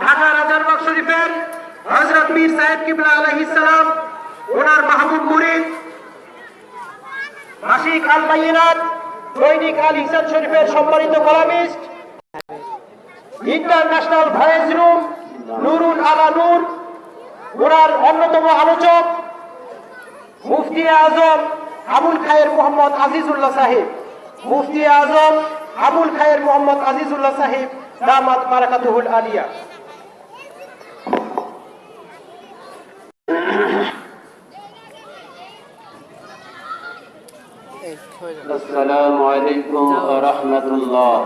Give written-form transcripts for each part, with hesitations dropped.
ঢাকা রাজারবাগ শরীফের হযরত মীর সাহেব কিবলা আলাইহিস সালাম ওনার মাহবুব মুরিদ মাসিক আল বাইনাত দৈনিক আল ইহসান শরীফের সম্মানিত columnist international voice room Nurul আলা নূর ওনার অন্যতম আলোচক মুফতি আজম আবুল খায়ের মোহাম্মদ আজিজুল্লাহ সাহেব মুফতি আজম আবুল খায়ের মোহাম্মদ আজিজুল্লাহ সাহেব দামাত বারাকাতুহুল আলিয়া। আসসালামু আলাইকুম ওয়া রাহমাতুল্লাহ।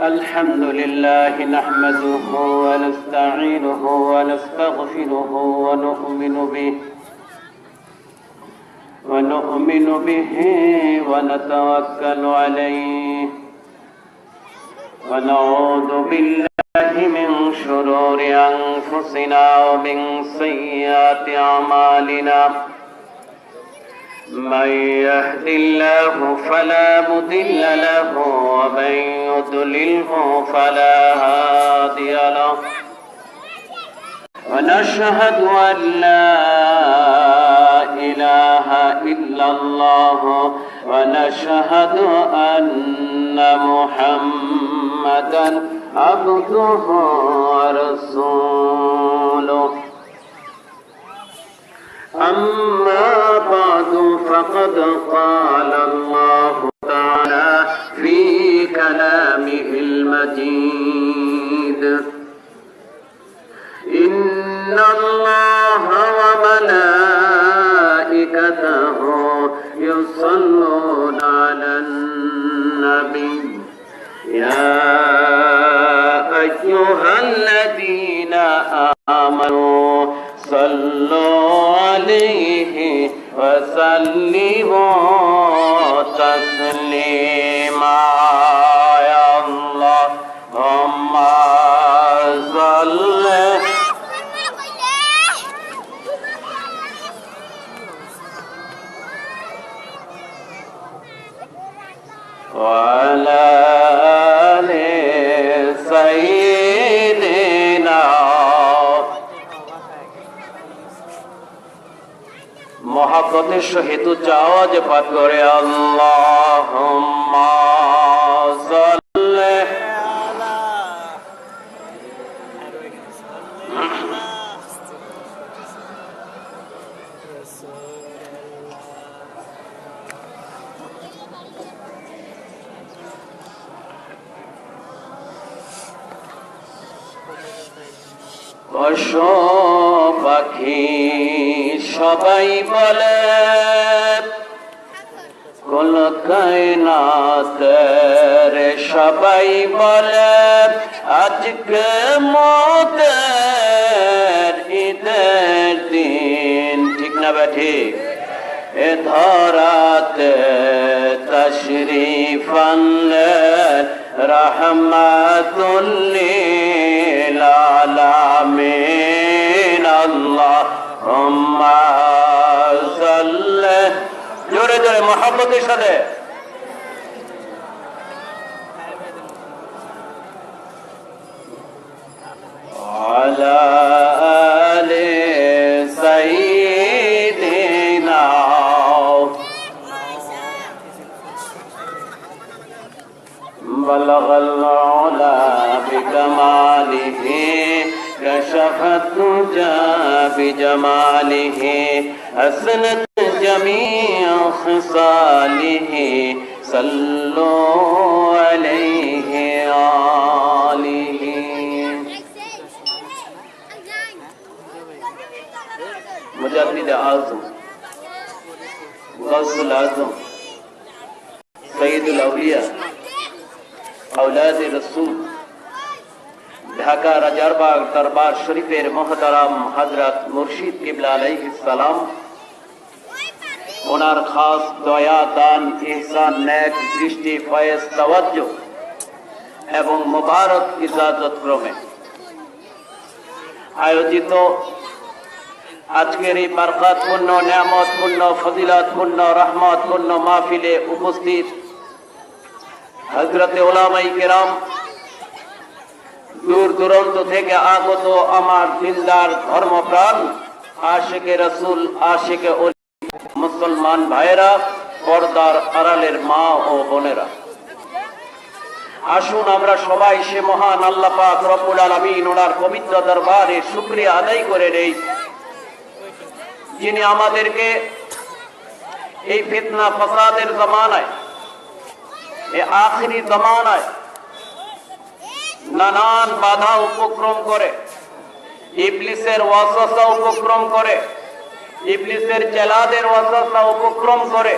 الحمد لله نحمده ونستعينه ونستغفره ونؤمن به ونتوكل عليه ونعوذ بالله من شرور أنفسنا ومن سيئات أعمالنا من يهد الله فلا مضل له ومن يضلله فلا هادي له ونشهد أن لا إله إلا الله ونشهد أن محمدا عبده ورسوله أما بعد فقد قال الله تعالى في كلامه المجيد إن الله وملائكته يصلون على النبي يا أيها الذين آمنوا صلوا عليه وسلموا تسليما يا اللهم صل وعلى آل سيدنا মোহাব্বতের সহিত আওয়াজ পাঠ করে আল্লাহুম্মা সাল্লি পশু পাখি সবাই বলে কুল কায়নাতের সবাই বলে আজকে মতের ঈদের দিন, ঠিক না বে ঠিক? এ ধরাতে তশরিফ আনলেন রাহমাতুল লিল আলামিন। আল্লাহুম্মা সাল্লি, জোরে জোরে মুহাব্বতের সাথে আলা আলি সাইয়্যিদিনা বালাগাল উলা বিকামালিহি كشفت الدجى بجماله حسنت جميع خصاله صلوا عليه آله مجدد اعظم غوث الاعظم سيد الاولياء اولاد رسول ঢাকা রাজারবাগ দরবার শরীফের মোহতারাম হযরত মুর্শিদ কিবলা আলাইহিস সালাম, ওনার খাস দয়া দান ইহসান নেক দৃষ্টি ফয়েজ তাওয়াজ্জু এবং মুবারক ইজাজত ক্রমে আয়োজিত আজকের এই বরকতপূর্ণ, নিয়ামতপূর্ণ, ফজিলতপূর্ণ, রহমতপূর্ণ মাহফিলে উপস্থিত হযরতে উলামায়ে কেরাম, দূর দূরান্ত থেকে আগত আমার দিলদার ধর্মপ্রাণ আশিকে রাসূল, আশিকে ওলি মুসলমান ভাইরা, পর্দার আড়ালের মা ও বোনেরা, আসুন আমরা সবাই সে মহান আল্লাহ পাক রব্বুল আলামিন ওনার পবিত্র দরবারে শুকরিয়া আদায় করে নেই, যিনি আমাদেরকে এই ফিতনা ফাসাদের জামানায়, এই আখিরি জামানায় নানান বাধা উপক্রম করে, ইবলিসের ওয়াসওয়াসা উপক্রম করে, ইবলিসের চেলাদের ওয়াসওয়াসা উপক্রম করে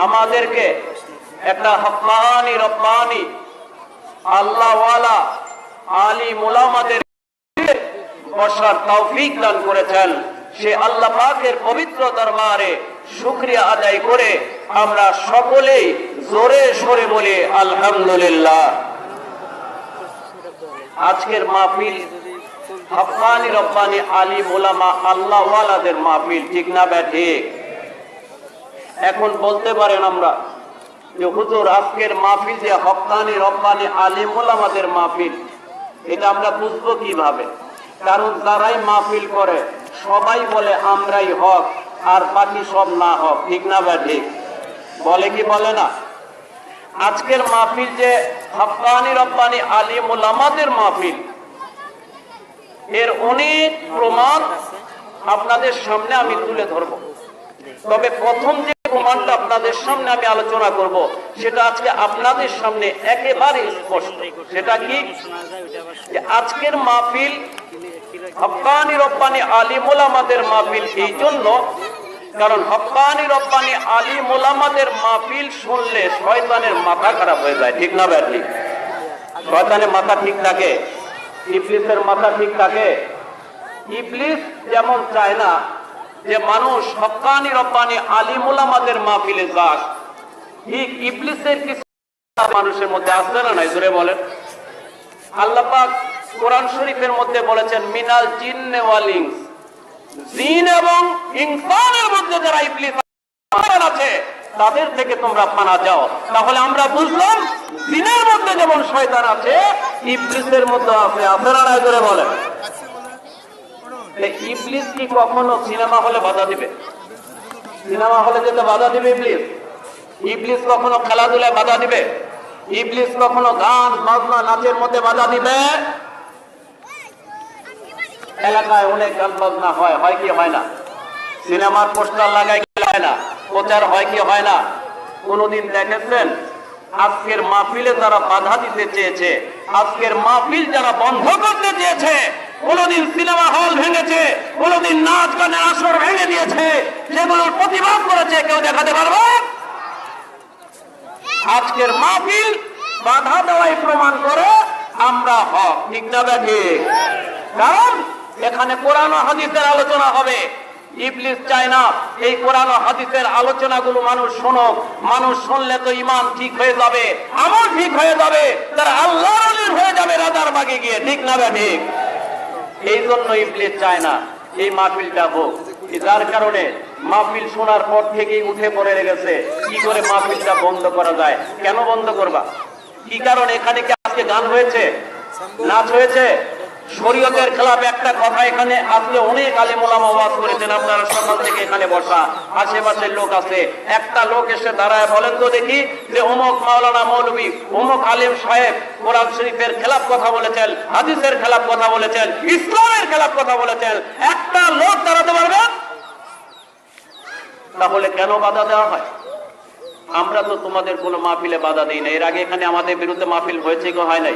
আমাদেরকে একটা হক্কানি রব্বানি আল্লাহওয়ালা আলিম উলামাদের বসার তৌফিক দান করেছেন। সে আল্লাহ পাকের পবিত্র দরবারে শুকরিয়া আদায় করে আমরা সকলেই জোরে সরে বলি আলহামদুলিল্লাহ। আজকের মাহফিল হক্কানি রব্বানি আলিম উলামা আল্লাহওয়ালাদের মাহফিল, ঠিক না ঠিক? এখন বলতে পারেন আমরা যে হুজুর আজকের মাহফিল যে হক্কানি রব্বানি আলিম উলামাদের মাহফিল, এটা আমরা বুঝবো কিভাবে? কারণ যারাই মাহফিল করে সবাই বলে আমরাই হক আর বাকি সব না হক, ঠিক না ঠিক? বলে কি বলে না? আজকের মাহফিল যে হক্কানি রব্বানি আলিম উলামাদের মাহফিল, এর অনেক প্রমাণ আপনাদের সামনে আমি তুলে ধরব। তবে প্রথম যে প্রমাণটা আপনাদের সামনে আমি আলোচনা করব, সেটা আজকে আপনাদের সামনে একেবারে স্পষ্ট। সেটা কি? যে আজকের মাহফিল হক্কানি রব্বানি আলিম উলামাদের মাহফিল এই জন্য, কারণ হক্কানি রব্বানি আলিম উলামাদের মাহফিল শুনলে শয়তানের মাথা খারাপ হয়ে যায়, ঠিক না ঠিক? শয়তানের মাথা ঠিক থাকে, ইবলিসের মাথা ঠিক থাকে। ইবলিস যেমন চায় না যে মানুষ হক্কানি রব্বানি আলিম উলামাদের মাহফিলে যাক, ঠিক ইবলিসের কিছু মানুষের মধ্যে আসছে না নাই? জোরে বলেন। আল্লাহ পাক কোরআন শরীফের মধ্যে বলেছেন মিনাল জিন্নে ওয়াল ইনস, জিন এবং ইনসানের মধ্যে যারা ইবলিস আছে তাদের থেকে তোমরা পানা যাও। তাহলে আমরা বুঝলাম জিনের মধ্যে যেমন শয়তান আছে, ইবলিসের মধ্যে আছে। আপনারা নাই জোরে বলেন। ইবলিস কি কখনো সিনেমা হলে বাধা দিবে? সিনেমা হলে যেতে বাধা দিবে ইবলিস? ইবলিস কখনো খেলাধুলায় বাধা দিবে? ইবলিস কখনো গান বাজনা নাচের মধ্যে বাধা দিবে? এলাকায় অনেক গান বাজনা হয়, হয় কি হয় না? সিনেমার পোস্টার লাগায় কি হয় না? প্রচার হয় কি হয় না? কোনদিন দেখেছেন আজকের মাহফিলে যারা বাধা দিতে চেয়েছে, আজকের মাহফিল যারা বন্ধ করতে চেয়েছে, কোনদিন সিনেমা হল ভেঙেছে, কোনদিন নাচ গানের আসর ভেঙে দিয়েছে, সেগুলোর প্রতিবাদ করেছে, কেউ দেখাতে পারবে? আজকের মাহফিল বাধা দেওয়াই প্রমাণ করে আমরা হক, ঠিক না ঠিক? কারণ এখানে কোরআন ও হাদিসের আলোচনা হবে। ইবলিস চায় না এই কোরআন ও হাদিসের আলোচনাগুলো মানুষ শুনুক। মানুষ শুনলে তো ঈমান ঠিক হয়ে যাবে, আমল ঠিক হয়ে যাবে, তারা আল্লাহর ওলি হয়ে যাবে রাজার বাগে গিয়ে, ঠিক না ঠিক? এই জন্য ইবলিস চায় না এই মাহফিলটা হোক। যার কারণে মাহফিল শোনার পর থেকেই উঠে পড়ে লেগেছে কি করে মাহফিলটা বন্ধ করা যায়। কেন বন্ধ করবা? কি কারণে? এখানে কি আজকে গান হয়েছে, নাচ হয়েছে? শরীয়তের খেলাফ একটা কথা এখানে আজকে অনেক আলেম ওলামা ওয়াজ করেছেন। আপনারা সকাল থেকে এখানে বসা, আশেপাশের লোক আছে, একটা লোক এসে দাঁড়ায় বলেন তো দেখি যে অমুক মাওলানা মৌলবী, অমুক আলেম সাহেব কোরআন শরীফের খেলাফ কথা বলেছেন, হাদিসের খেলাফ কথা বলেছেন, ইসলামের খেলাফ কথা বলেছেন, একটা লোক দাঁড়াতে পারবেন? তাহলে কেন বাধা দেওয়া হয়? আমরা তো তোমাদের কোনো মাহফিলে বাধা দিই না। এর আগে এখানে আমাদের বিরুদ্ধে মাহফিল হয়েছে কি হয় নাই?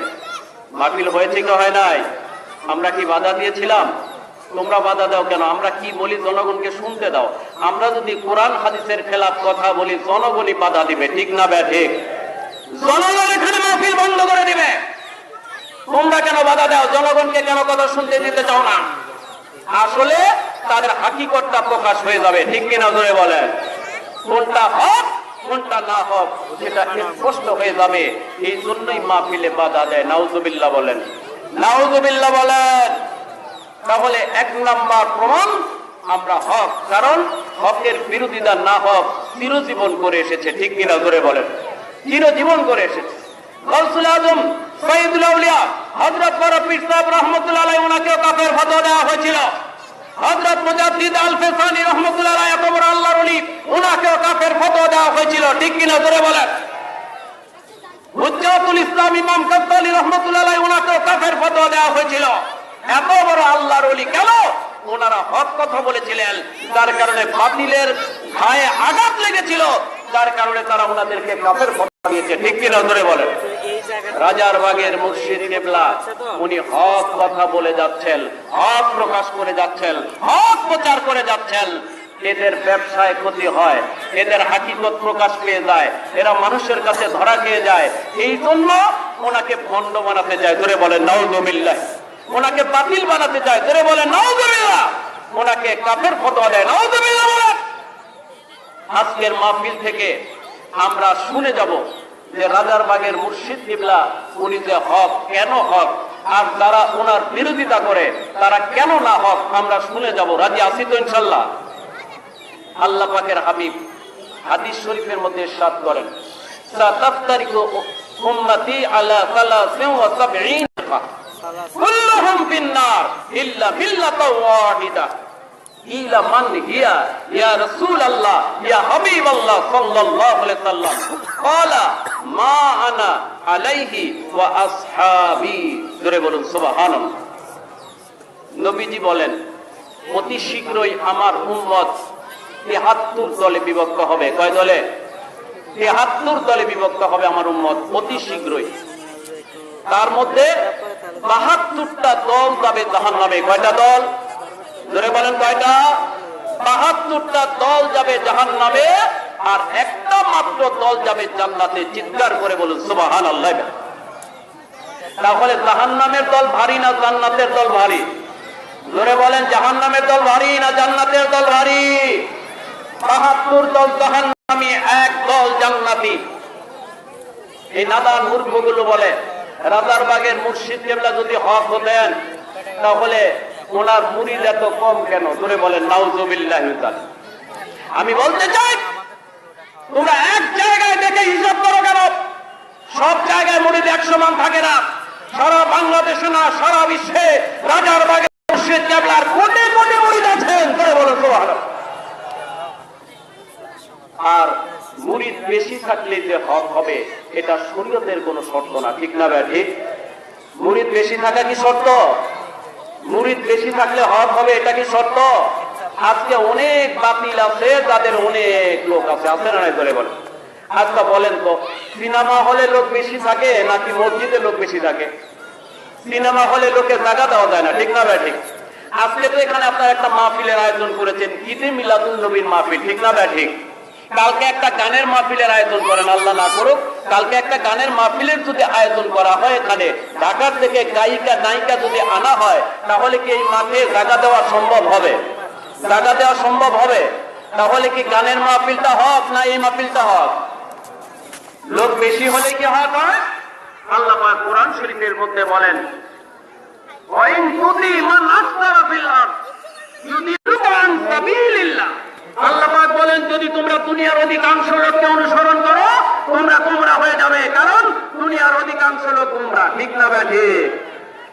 মাহফিল হয়েছে কি হয় নাই? আমরা কি বাধা দিয়েছিলাম? তোমরা বাধা দাও কেন? আমরা কি বলি জনগণকে শুনতে দাও। আমরা যদি কোরআন হাদিসের খেলাফ কথা বলি, জনগণই বাধা দিবে, ঠিক না ঠিক? জনগণ এখানে মাহফিল বন্ধ করে দিবে। তোমরা কেন বাধা দাও? জনগণকে কেন কথা শুনতে দিতে চাও না? আসলে তাদের হাকিকতটা প্রকাশ হয়ে যাবে, ঠিক কিনা জোরে বলেন। কোনটা হক কোনটা না হক সেটা স্পষ্ট হয়ে যাবে। এই জন্যই মাহফিলে বাধা দেয়। নাউজুবিল্লাহ বলেন, নাউজুবিল্লাহ বলেন। তাহলে এক নাম্বার প্রমাণ আমরা হক, কারণ হকের বিরোধিতা না হক চিরজীবন করে এসেছে, ঠিক কিনা ধরে বলেন, চিরজীবন করে এসেছে। গৌসুল আজম সৈয়দুল আউলিয়া হযরত বড় পীর সাহেব রাহমাতুল্লাহ আলাইহি ওনাকেও কাফের ফতোয়া দেওয়া হয়েছিল। হযরত মুজাদ্দিদ আল ফেসানি রাহমাতুল্লাহ আলাইহি এত বড় আল্লাহর ওলি, ওনাকেও কাফের ফতোয়া দেওয়া হয়েছিল, ঠিক কিনা ধরে বলেন। হুজ্জাতুল ইসলাম ইমাম গাজ্জালি রাহমাতুল্লাহ আলাইহি ওনাকেও কাফের ফতোয়া দেওয়া হয়েছিল। এত বড় আল্লাহর ওলি কেন? ওনারা হক কথা বলেছিলেন, যার কারণে বাতিলের গায়ে আঘাত লেগেছিল, যার কারণে তারা ওনাদেরকে কাফের ফতোয়া দিয়েছে, ঠিক কিনা ধরে বলেন। রাজারবাগের মুর্শিদ কেবলা উনি হক কথা বলে যাচ্ছেন, হক প্রকাশ করে যাচ্ছেন, হক প্রচার করে যাচ্ছেন। এদের ব্যবসায় ক্ষতি হয়, এদের হাকিকত প্রকাশ পেয়ে যায়, এরা মানুষের কাছে ধরা খেয়ে যায়। এই জন্য ওনাকে ভণ্ড বানাতে চায়, ধরে বলেন নাউযুবিল্লাহ। ওনাকে বাতিল বানাতে চায়, ধরে বলেন নাউযুবিল্লাহ। ওনাকে কাফের ফতোয়া দেয়, নাউযুবিল্লাহ বলেন। আজকের মাহফিল থেকে আমরা শুনে যাব যে রাজারবাগের মুর্শিদ কিবলা উনি যে হক, কেন হক, আর যারা ওনার বিরোধিতা করে তারা কেন না হক, আমরা শুনে যাব। রাজি আছি তো ইনশাআল্লাহ? আল্লাহ পাকের হাবিব হাদিস শরীফের মধ্যে ইরশাদ করেন, সাতাফতারিকু উম্মতি আলা 73 ফিরকা কুল্লুহুম ফিন্নার ইল্লা মিল্লাতাও ওয়াহিদা। ইলা মান হিয়া ইয়া রাসূলুল্লাহ ইয়া হাবিবাল্লাহ সাল্লাল্লাহু আলাইহি সাল্লাম ক্বালা মা আনা আলাইহি ওয়া আসহাবি। জোরে বলুন সুবহানাল্লাহ। নবীজি বলেন, অতি শীঘ্রই আমার উম্মত ৭৩ দলে বিভক্ত হবে। কয় দলে? ৭৩ দলে বিভক্ত হবে আমার উম্মত অতি শীঘ্রই। তার মধ্যে ৭২টা দল যাবে জাহান্নামে। কয়টা দল? ধরে বলেন কয়টা? ৭২টা দল যাবে জাহান্নামে, আর একটা মাত্র দল যাবে জান্নাতে। চিৎকার করে বলুন সুবহানাল্লাহ। তাহলে জাহান্নামের দল ভারী না জান্নাতের দল ভারী? ধরে বলেন জাহান্নামের দল ভারী না জান্নাতের দল ভারী? ৭২ দল জাহান্নামী, এক দল জান্নাতি। এই নাদান মূর্খগুলো বলে রাজারবাগের মুর্শিদ কেবলা যদি হক হতেন তাহলে ওনার মুরিদ এত কম কেন? ধরে বলেন নাউযুবিল্লাহ। আমি বলতে চাই, তোমরা এক জায়গায় দেখে হিসাব করো কেন? সব জায়গায় মুরিদ ১০০ মান থাকে না। সারা বাংলাদেশে না, সারা বিশ্বে রাজারবাগের মুর্শিদ কেবলার কোটি কোটি মুরিদ আছেন। ধরে বলেন সুবহানাল্লাহ। আর মুরিদ বেশি থাকলে যে হক হবে এটা শরীয়তের কোনো শর্ত না, ঠিক না ভাই? ঠিক। মুরিদ বেশি থাকা কি শর্ত? মুরিদ বেশি থাকলে হক হবে এটা কি শর্ত? আজকে অনেক বাতিল আছে, তাদের অনেক লোক আছে, আছে না? ধরে বলেন। আজকে বলেন তো, সিনেমা হলে লোক বেশি থাকে নাকি মসজিদে লোক বেশি থাকে? সিনেমা হলে লোকে জায়গা দেওয়া যায় না, ঠিক না ভাই? ঠিক। আজকে তো এখানে আপনারা একটা মাহফিলের আয়োজন করেছেন, ঈদে মিলাদুন নবীর মাহফিল, ঠিক না ভাই? ঠিক। কালকে একটা গানের মাহফিলের আয়োজন করেন, আল্লাহ না করুক, কালকে একটা গানের মাহফিলের যদি আয়োজন করা হয়, এখানে ঢাকার থেকে গায়িকা নায়িকা যদি আনা হয়, তাহলে কি এই মাঠে জায়গা দেওয়া সম্ভব হবে? জায়গা দেওয়া সম্ভব হবে? তাহলে কি গানের মাহফিলটা হক না এই মাহফিলটা হক? লোক বেশি হলে কি হক হয়? আল্লাহ পাক কোরআন শরীফের মধ্যে বলেন, ওয়াইন তুতি মান আকতারা ফিল আরদ ইউদিলুকা আন সাবিলিল্লাহ। আল্লাহ পাক বলেন, যদি তোমরা দুনিয়ার অধিকাংশ লোককে অনুসরণ করো তোমরা গোমরা হয়ে যাবে, কারণ দুনিয়ার অধিকাংশ লোক গোমরা, ঠিক না ভাই? ঠিক।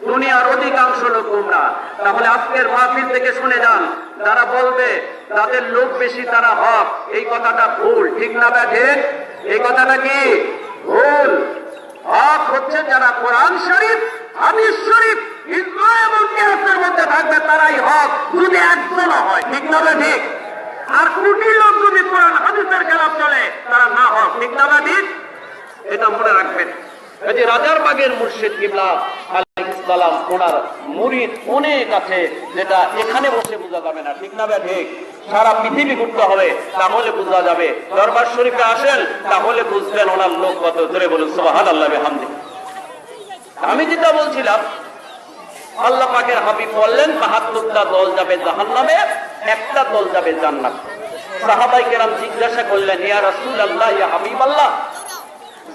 দুনিয়ার অধিকাংশ লোক গোমরা। তাহলে আজকের মাহফিল থেকে শুনে যান, যারা বলবে যাদের লোক বেশি তারা হক, এই কথাটা ভুল, ঠিক না ভাই? ঠিক। এই কথাটা কি ভুল? হক হচ্ছে যারা কোরআন শরীফ, হাদিস শরীফ, ইজমা এবং কিয়াসের মধ্যে থাকবে তারাই হক, যদি একজন হয়, ঠিক না ভাই? ঠিক। আর কোটি লোক যদি কোরআন হাদিসের খেলাফ চলে তারা না হক, ঠিক না ভাই? ঠিক। এটা মনে রাখবেন। এই যে রাজারবাগের মুর্শিদ কিবলা আলাইহিস সালাম, ওনার মুরিদ অনেক আছে, যেটা এখানে বসে বোঝা যাবে না, ঠিক না ভাই? ঠিক। সারা পৃথিবী ঘুরতে হবে, তাহলে বোঝা যাবে। দরবার শরীফে আসেন, তাহলে বুঝবেন ওনার লোক কত। ধরে বলুন সুবহানাল্লাহ বিহামদিহি। আমি যেটা বলছিলাম, আল্লাহ পাকের হাবিব বললেন ৭২টা দল যাবে জাহান্নামে, একটা দল যাবে জান্নাত। সাহাবায়ে কেরাম জিজ্ঞাসা করলেন, ইয়া রাসূলুল্লাহ, ইয়া হাবিবাল্লাহ,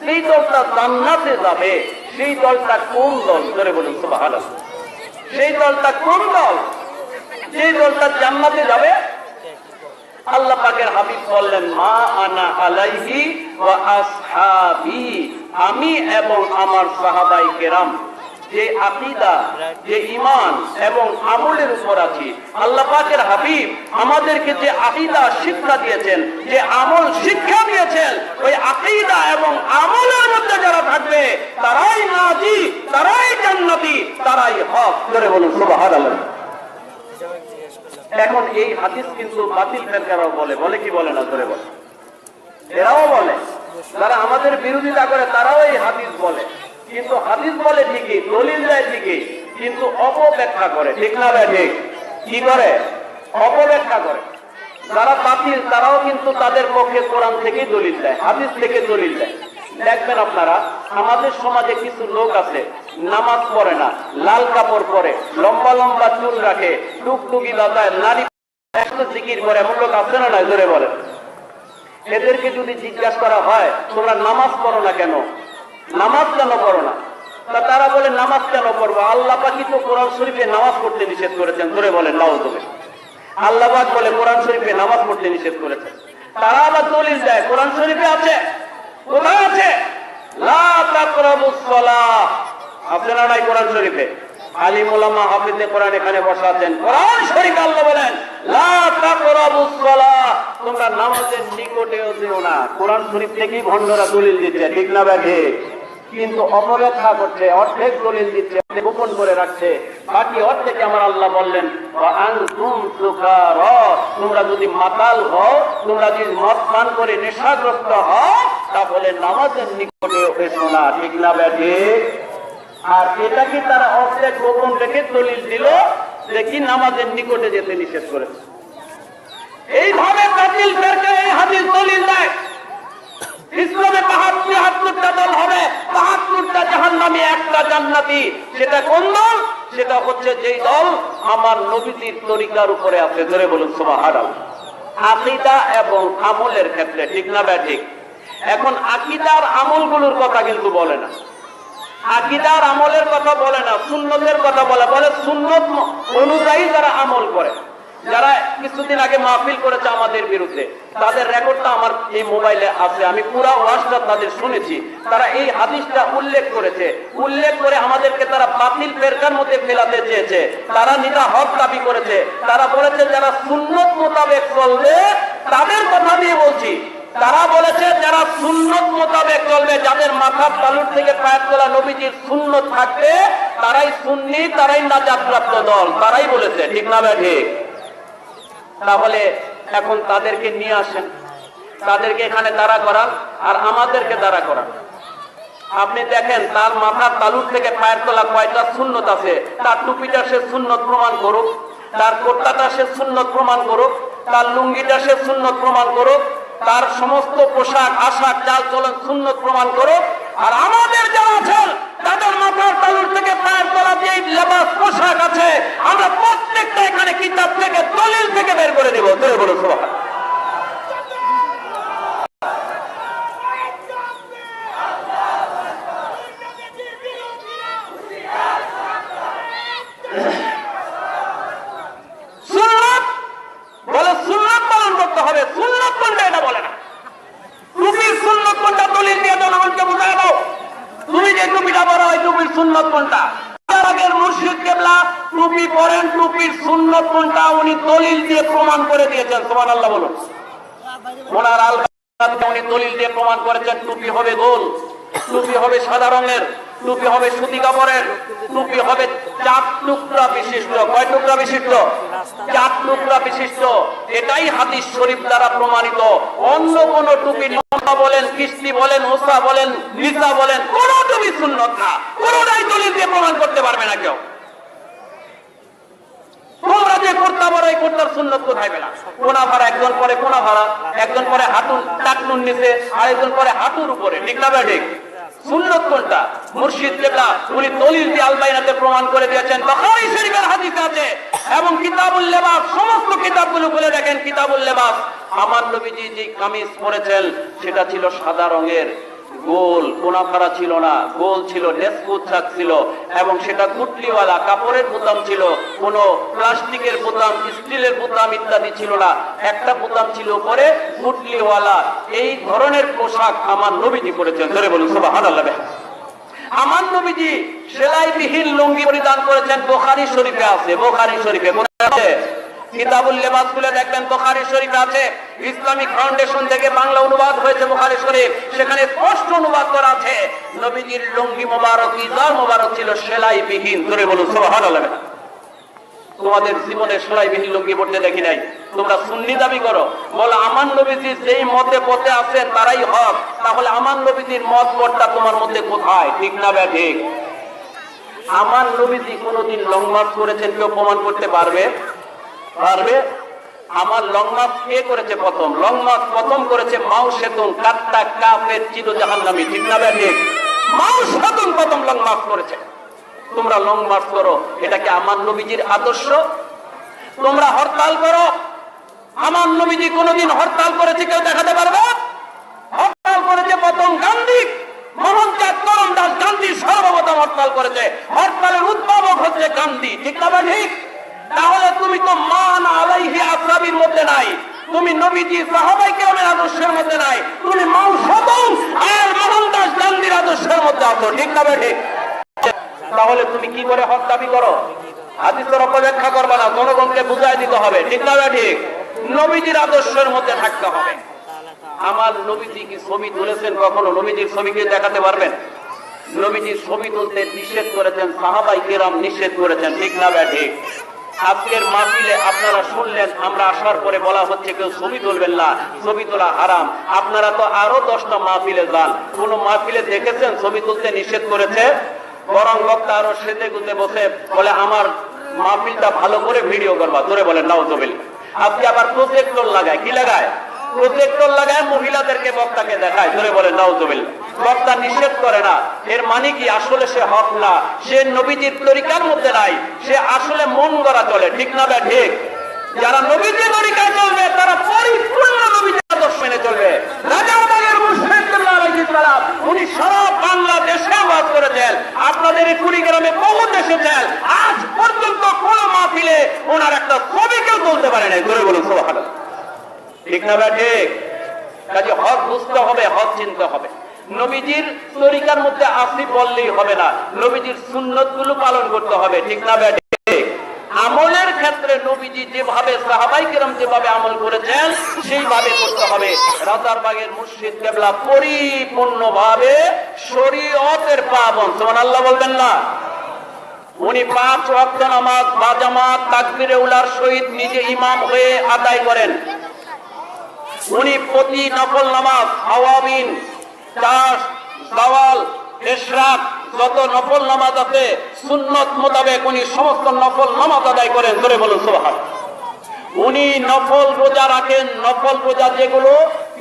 সেই দলটা জান্নাতে যাবে, সেই দলটা কোন দল? ধরে বলুন সুবহানাল্লাহ। সেই দলটা কোন দল? যে দলটা জান্নাতে যাবে, আল্লাহ পাকের হাবিব বললেন মা আনা আলাইহি ওয়া আসহাবি, আমি এবং আমার সাহাবায়ে কেরাম যে আকীদা, যে ঈমান এবং আমলের উপর আছি। আল্লাহ পাকের হাবিব আমাদেরকে যে আকীদা শিক্ষা দিয়েছেন, যে আমল শিক্ষা দিয়েছেন, ওই আকীদা এবং আমলের মধ্যে যারা থাকবে তারাই নাজি, তারাই জান্নাতি, তারাই হক। করে বলুন সুবহানাল্লাহ। এখন এই হাদিস কিন্তু বাতিল ফেরকারাও বলে কি বলে না? ধরে বলে, এরাও বলে, যারা আমাদের বিরোধিতা করে তারাও এই হাদিস বলে। কিন্তু হাদিস বলে ঠিকই, দলিল দেয় ঠিকই, কিন্তু অপব্যাখ্যা করে। ঠিক না ভাই? ঠিক। কি করে? অপব্যাখ্যা করে। যারা বাতিল তারাও কিন্তু তাদের পক্ষে কোরআন থেকে দলিল দেয়, হাদিস থেকে দলিল দেয়। দেখবেন আপনারা, আমাদের সমাজে কিছু লোক আছে নামাজ পড়ে না, লাল কাপড় পরে, লম্বা লম্বা চুল রাখে, টুকটুকি বাজায়, নারী জিকির করে, এমন লোক আছে না? নাই? ধরে বলেন। এদেরকে যদি জিজ্ঞাসা করা হয় তোমরা নামাজ পড়ো না কেন, নামাজ কেন পড়ো না, তা তারা বলে নামাজ কেন পড়বো, আল্লাহ পাক তো কোরআন শরীফে নামাজ পড়তে নিষেধ করেছেন। ধরে বলেন নাউযুবিল্লাহ। আল্লাহ পাক বলে কোরআন শরীফে নামাজ পড়তে নিষেধ করেছেন। তারা আবার দলিল দেয় কোরআন শরীফে আছে, কোথায় আছে? লা তাকরাবুস সালাহ, আছে না নাই কোরআন শরীফে? আলিম উলামা হাফেজে কোরআন এখানে বসা আছেন, কোরআন শরীফে আল্লাহ বলেন লা তাকরাবুস সালাহ, তোমরা নামাজের নিকটেও যেও না। কোরআন শরীফ থেকেই ভণ্ডরা দলিল দিচ্ছে। ঠিক না ব্যাঠে? কিন্তু অপব্যাখ্যা করছে, অর্ধেক দলিল দিচ্ছে, গোপন করে রাখছে, বাকি অর্ধেক আমার আল্লাহ বললেন ওয়া আনতুম সুকারা, তোমরা যদি মাতাল হও, তোমরা যদি মদ পান করে নেশাগ্রস্ত হও, তাহলে নামাজের নিকটে এসো না। ঠিক না ব্যাঠে? আর এটা কি তারা অর্ধেক গোপন রেখে দলিল দিল যে কি নামাজের নিকটে যেতে নিষেধ করেছে। এইভাবে বাতিল ফেরকা এই হাদিস দলিল দেয় ইসলামে ৭২টা দল হবে, ৭২টা জাহান্নামী, একটা জান্নাতি। সেটা কোন দল? সেটা হচ্ছে যেই দল আমার নবীজির তরিকার উপরে আছে। ধরে বলুন সুবহানাল্লাহ। আকীদা এবং আমলের ক্ষেত্রে। ঠিক না ব্যাঠিক? এখন আকীদার আমলগুলোর কথা কিন্তু বলে না, আকীদার আমলের কথা বলে না, সুন্নতের কথা বলে। বলে সুন্নত অনুযায়ী যারা আমল করে, যারা কিছুদিন আগে মাহফিল করেছে আমাদের বিরুদ্ধে, তাদের রেকর্ডটা আমার এই মোবাইলে আছে, আমি পুরো ওয়াজটা তাদের শুনেছি। তারা এই হাদিসটা উল্লেখ করেছে, উল্লেখ করে আমাদেরকে তারা বাতিল ফেরকার মধ্যে ফেলাতে চেয়েছে। তারা নিজা হক দাবি করেছে। তারা বলেছে যারা সুন্নত মোতাবেক চলবে তাদের কথা দিয়ে বলছি। তারা বলেছে যারা সুন্নত মোতাবেক চলবে, যাদের মাথার তালুর থেকে পায়ের তলা নবীজির সুন্নত থাকবে, তারাই সুন্নি, তারাই নাজাতপ্রাপ্ত দল। তারাই বলেছে। ঠিক না ঠিক? তাহলে এখন তাদেরকে নিয়ে আসেন, তাদেরকে এখানে দাঁড়া করান আর আমাদেরকে দাঁড়া করান। আপনি দেখেন তার মাথার তালুর থেকে পায়ের তলা কয়টা সুন্নত আছে, তার টুপিটা সে সুন্নত প্রমাণ করুক, তার কোট্টাটা সে সুন্নত প্রমাণ করুক, তার লুঙ্গিটা সে সুন্নত প্রমাণ করুক, তার সমস্ত পোশাক আশাক চাল চলন সুন্নত প্রমাণ করুক। আর আমাদের যারা আছেন তাদের মাথার তালুর থেকে পায়ের তলা যে লেবাস পোশাক আছে, আমরা প্রত্যেকটা এখানে কিতাব থেকে দলিল থেকে বের করে দেব। ধরে বলো সুবহানাল্লাহ। সুন্নাত বলে সুন্নাত পালন করতে হবে, সুন্নাত কোনটা এটা বলে না। টুপির সুন্নাত কোনটা দলিল দিয়ে জনগণকে বুঝায় দাও। তুমি যে টুপিটা পরো ওই টুপির সুন্নাত কোনটা? আগের মুর্শিদ কেবলা টুপি পরেন, টুপির সুন্নাত কোনটা উনি দলিল দিয়ে প্রমাণ করে দিয়েছেন। সুবহানাল্লাহ বলুন। ওনার আলবাতে উনি দলিল দিয়ে প্রমাণ করেছেন টুপি হবে গোল, টুপি হবে সাদা রঙের, টুপি হবে সুতি কাপড়ের, টুপি হবে 4 টুকরা বিশিষ্ট। কয় টুকরা বিশিষ্ট? 4 টুকরা বিশিষ্ট। এটাই হাদিস শরীফ দ্বারা প্রমাণিত। অন্য কোন টুপি বলেন, কিস্তি বলেন, ওসা বলেন, লিসা বলেন, কোন টুপি সুন্নত না, কোনটাই দলিল দিয়ে প্রমাণ করতে পারবে না কেউ। তোমরা যে কোর্তা বড় এই কোর্তার সুন্নত কোথায় পেলা? কোনা ভাড়া, একজন পরে কোনা ভাড়া, একজন পরে হাঁটুর টাকনুর নিচে, আর একজন পরে হাঁটুর উপরে। ঠিক না ঠিক? সুন্নত কোনটা? মুর্শিদ কেবলা উনি দলিল দিয়ে আলবাইনাতে প্রমাণ করে দিয়েছেন। বুখারী শরীফের হাদিস আছে এবং কিতাবুল লিবাস, সমস্ত কিতাবগুলো খুলে দেখেন কিতাবুল লিবাস। আমার নবীজি যে কামিজ পরেছেন সেটা ছিল সাদা রঙের, গোল কোনাফাড়া ছিল না, গোল ছিল, ডেস্কুচ্ছাক ছিল, এবং সেটা কুটলিওয়ালা কাপড়ের বোতাম ছিল, কোনো প্লাস্টিকের বোতাম, স্টিলের বোতাম ইত্যাদি ছিল না। একটা বোতাম ছিল উপরে কুটলিওয়ালা। এই ধরনের পোশাক আমার নবীজি পরেছেন। ধরে বলুন সুবহানাল্লাহ। আমার নবীজি সেলাইবিহীন লুঙ্গি পরিধান করেছেন। বুখারী শরীফে আছে, বুখারী শরীফে আছে, কিতাবুল লিবাস খুলে দেখবেন বুখারী শরীফে আছে। ইসলামিক ফাউন্ডেশন থেকে বাংলা অনুবাদ হয়েছে বুখারী শরীফ, সেখানে স্পষ্ট অনুবাদ করা আছে নবীজির লুঙ্গি মোবারক, ইজার মোবারক ছিল সেলাইবিহীন। ধরে বলুন সুবহানাল্লাহ। তোমাদের জীবনে সেলাইবিহীন লুঙ্গি পড়তে দেখি নাই। তোমরা সুন্নি দাবি করো, বলো আমার নবীজি যেই মতে পথে আছেন তারাই হক। তাহলে আমার নবীজির মত পথটা তোমার মধ্যে কোথায়? ঠিক না বে ঠিক? আমার নবীজি কোনোদিন লং মার্চ করেছেন কেউ প্রমাণ করতে পারবে? পারবে? আমার লং মার্চ কে করেছে প্রথম? লং মার্চ প্রথম করেছে মাও সেতুন, কাত্তা কাফের চির জাহান্নামী। ঠিক না বে ঠিক? মাও সেতুন প্রথম লং মার্চ করেছে। তোমরা লং মার্চ করো, এটা কি আমার নবীজির আদর্শ? তোমরা হরতাল করো, আমার নবীজি কোনোদিন হরতাল করেছে কেউ দেখাতে পারবে? হরতাল করেছে প্রথম গান্ধী, মোহনচাঁদ করমদাস গান্ধী সর্বপ্রথম হরতাল করেছে। হরতালের উদ্ভাবক হচ্ছে গান্ধী। ঠিক না ঠিক? তাহলে তুমি তো মান আলাইহি আসহাবির মধ্যে নাই, তুমি নবীজি সাহাবায়ে কেরামের আদর্শের মধ্যে নাই, তুমি মাও সেতুন আর মোহনদাস গান্ধীর আদর্শের মধ্যে আছো। ঠিক না ঠিক? তাহলে তুমি কি করে হক দাবি করো? হাদিসের অপব্যাখ্যা করবা না, জনগণকে বুঝাই দিতে হবে। ঠিক না ঠিক? নবীজির আদর্শের মধ্যে থাকতে হবে। আমার নবীজি কি ছবি তুলেছেন কখনো? নবীজির ছবিকে দেখাতে পারবেন? নবীজির ছবি তুলতে নিষেধ করেছেন, সাহাবায়ে কেরাম নিষেধ করেছেন। ঠিক না ঠিক? আজকের মাহফিলে আপনারা শুনলেন, আমরা আসার পরে বলা হচ্ছে কেউ ছবি তুলবেন না, ছবি তোলা হারাম। আপনারা তো আরো 10টা মাহফিলে যান, কোন মাহফিলে দেখেছেন ছবি তুলতে নিষেধ করেছে? বরং বক্তা আরো সেজে গুজে বসে বলে আমার মাহফিলটা ভালো করে ভিডিও করবা। ধরে বলেন নাউজুবিল্লাহ। আপনি আবার প্রজেক্টর লাগায়, কি লাগায়? প্রজেক্টর লাগায় মহিলাদেরকে বক্তাকে দেখায়। ধরে বলেন নাউজুবিল্লাহ। বক্তা নিষেধ করে না, এর মানে কি আসলে সে হক না, সে নবীজির তরিকার মধ্যে নাই, সে আসলে মন গড়া চলে। ঠিক না বে ঠিক? যারা নবীজির তরিকায় চলবে তারা পরিপূর্ণ নবীজির আদর্শ মেনে চলবে। রাজাবাগের মুর্শিদ কেবলা আলাইহিস সালাম উনি সারা বাংলাদেশে বাস করেছেন, আপনাদের এই কুড়িগ্রামে বহু দেশেছেন, আজ পর্যন্ত কোন মাহফিলে ওনার একটা ছবি কেউ তুলতে পারে নাই। ধরে বলুন সুবহানাল্লাহ। ঠিক না বে ঠিক? কাজে হক বুঝতে হবে, হক চিনতে হবে। নবীজির তরিকার মধ্যে আসি বললেই হবে না, নবীজির সুন্নত গুলো পালন করতে হবে। ঠিক না বে ঠিক? আমলের ক্ষেত্রে নবীজি যেভাবে সাহাবায়ে কেরাম যেভাবে আমল করেছেন সেইভাবে করতে হবে। রাজারবাগের মুর্শিদ কেবলা পরিপূর্ণভাবে শরীয়তের পাবন। সুবহানাল্লাহ বলবেন না? উনি 5 ওয়াক্ত নামাজ বাজামাত তাকবীরে উলার সহিত নিজে ইমাম হয়ে আদায় করেন। উনি প্রতি নফল নামাজ আওয়াবিন, চাষ, সওয়াল, ইশরাক যত নফল নামাজ আছে সুন্নত মোতাবেক উনি সমস্ত নফল নামাজ আদায় করেন। ধরে বলুন সুবহানাল্লাহ। উনি নফল রোজা রাখেন, নফল রোজা যেগুলো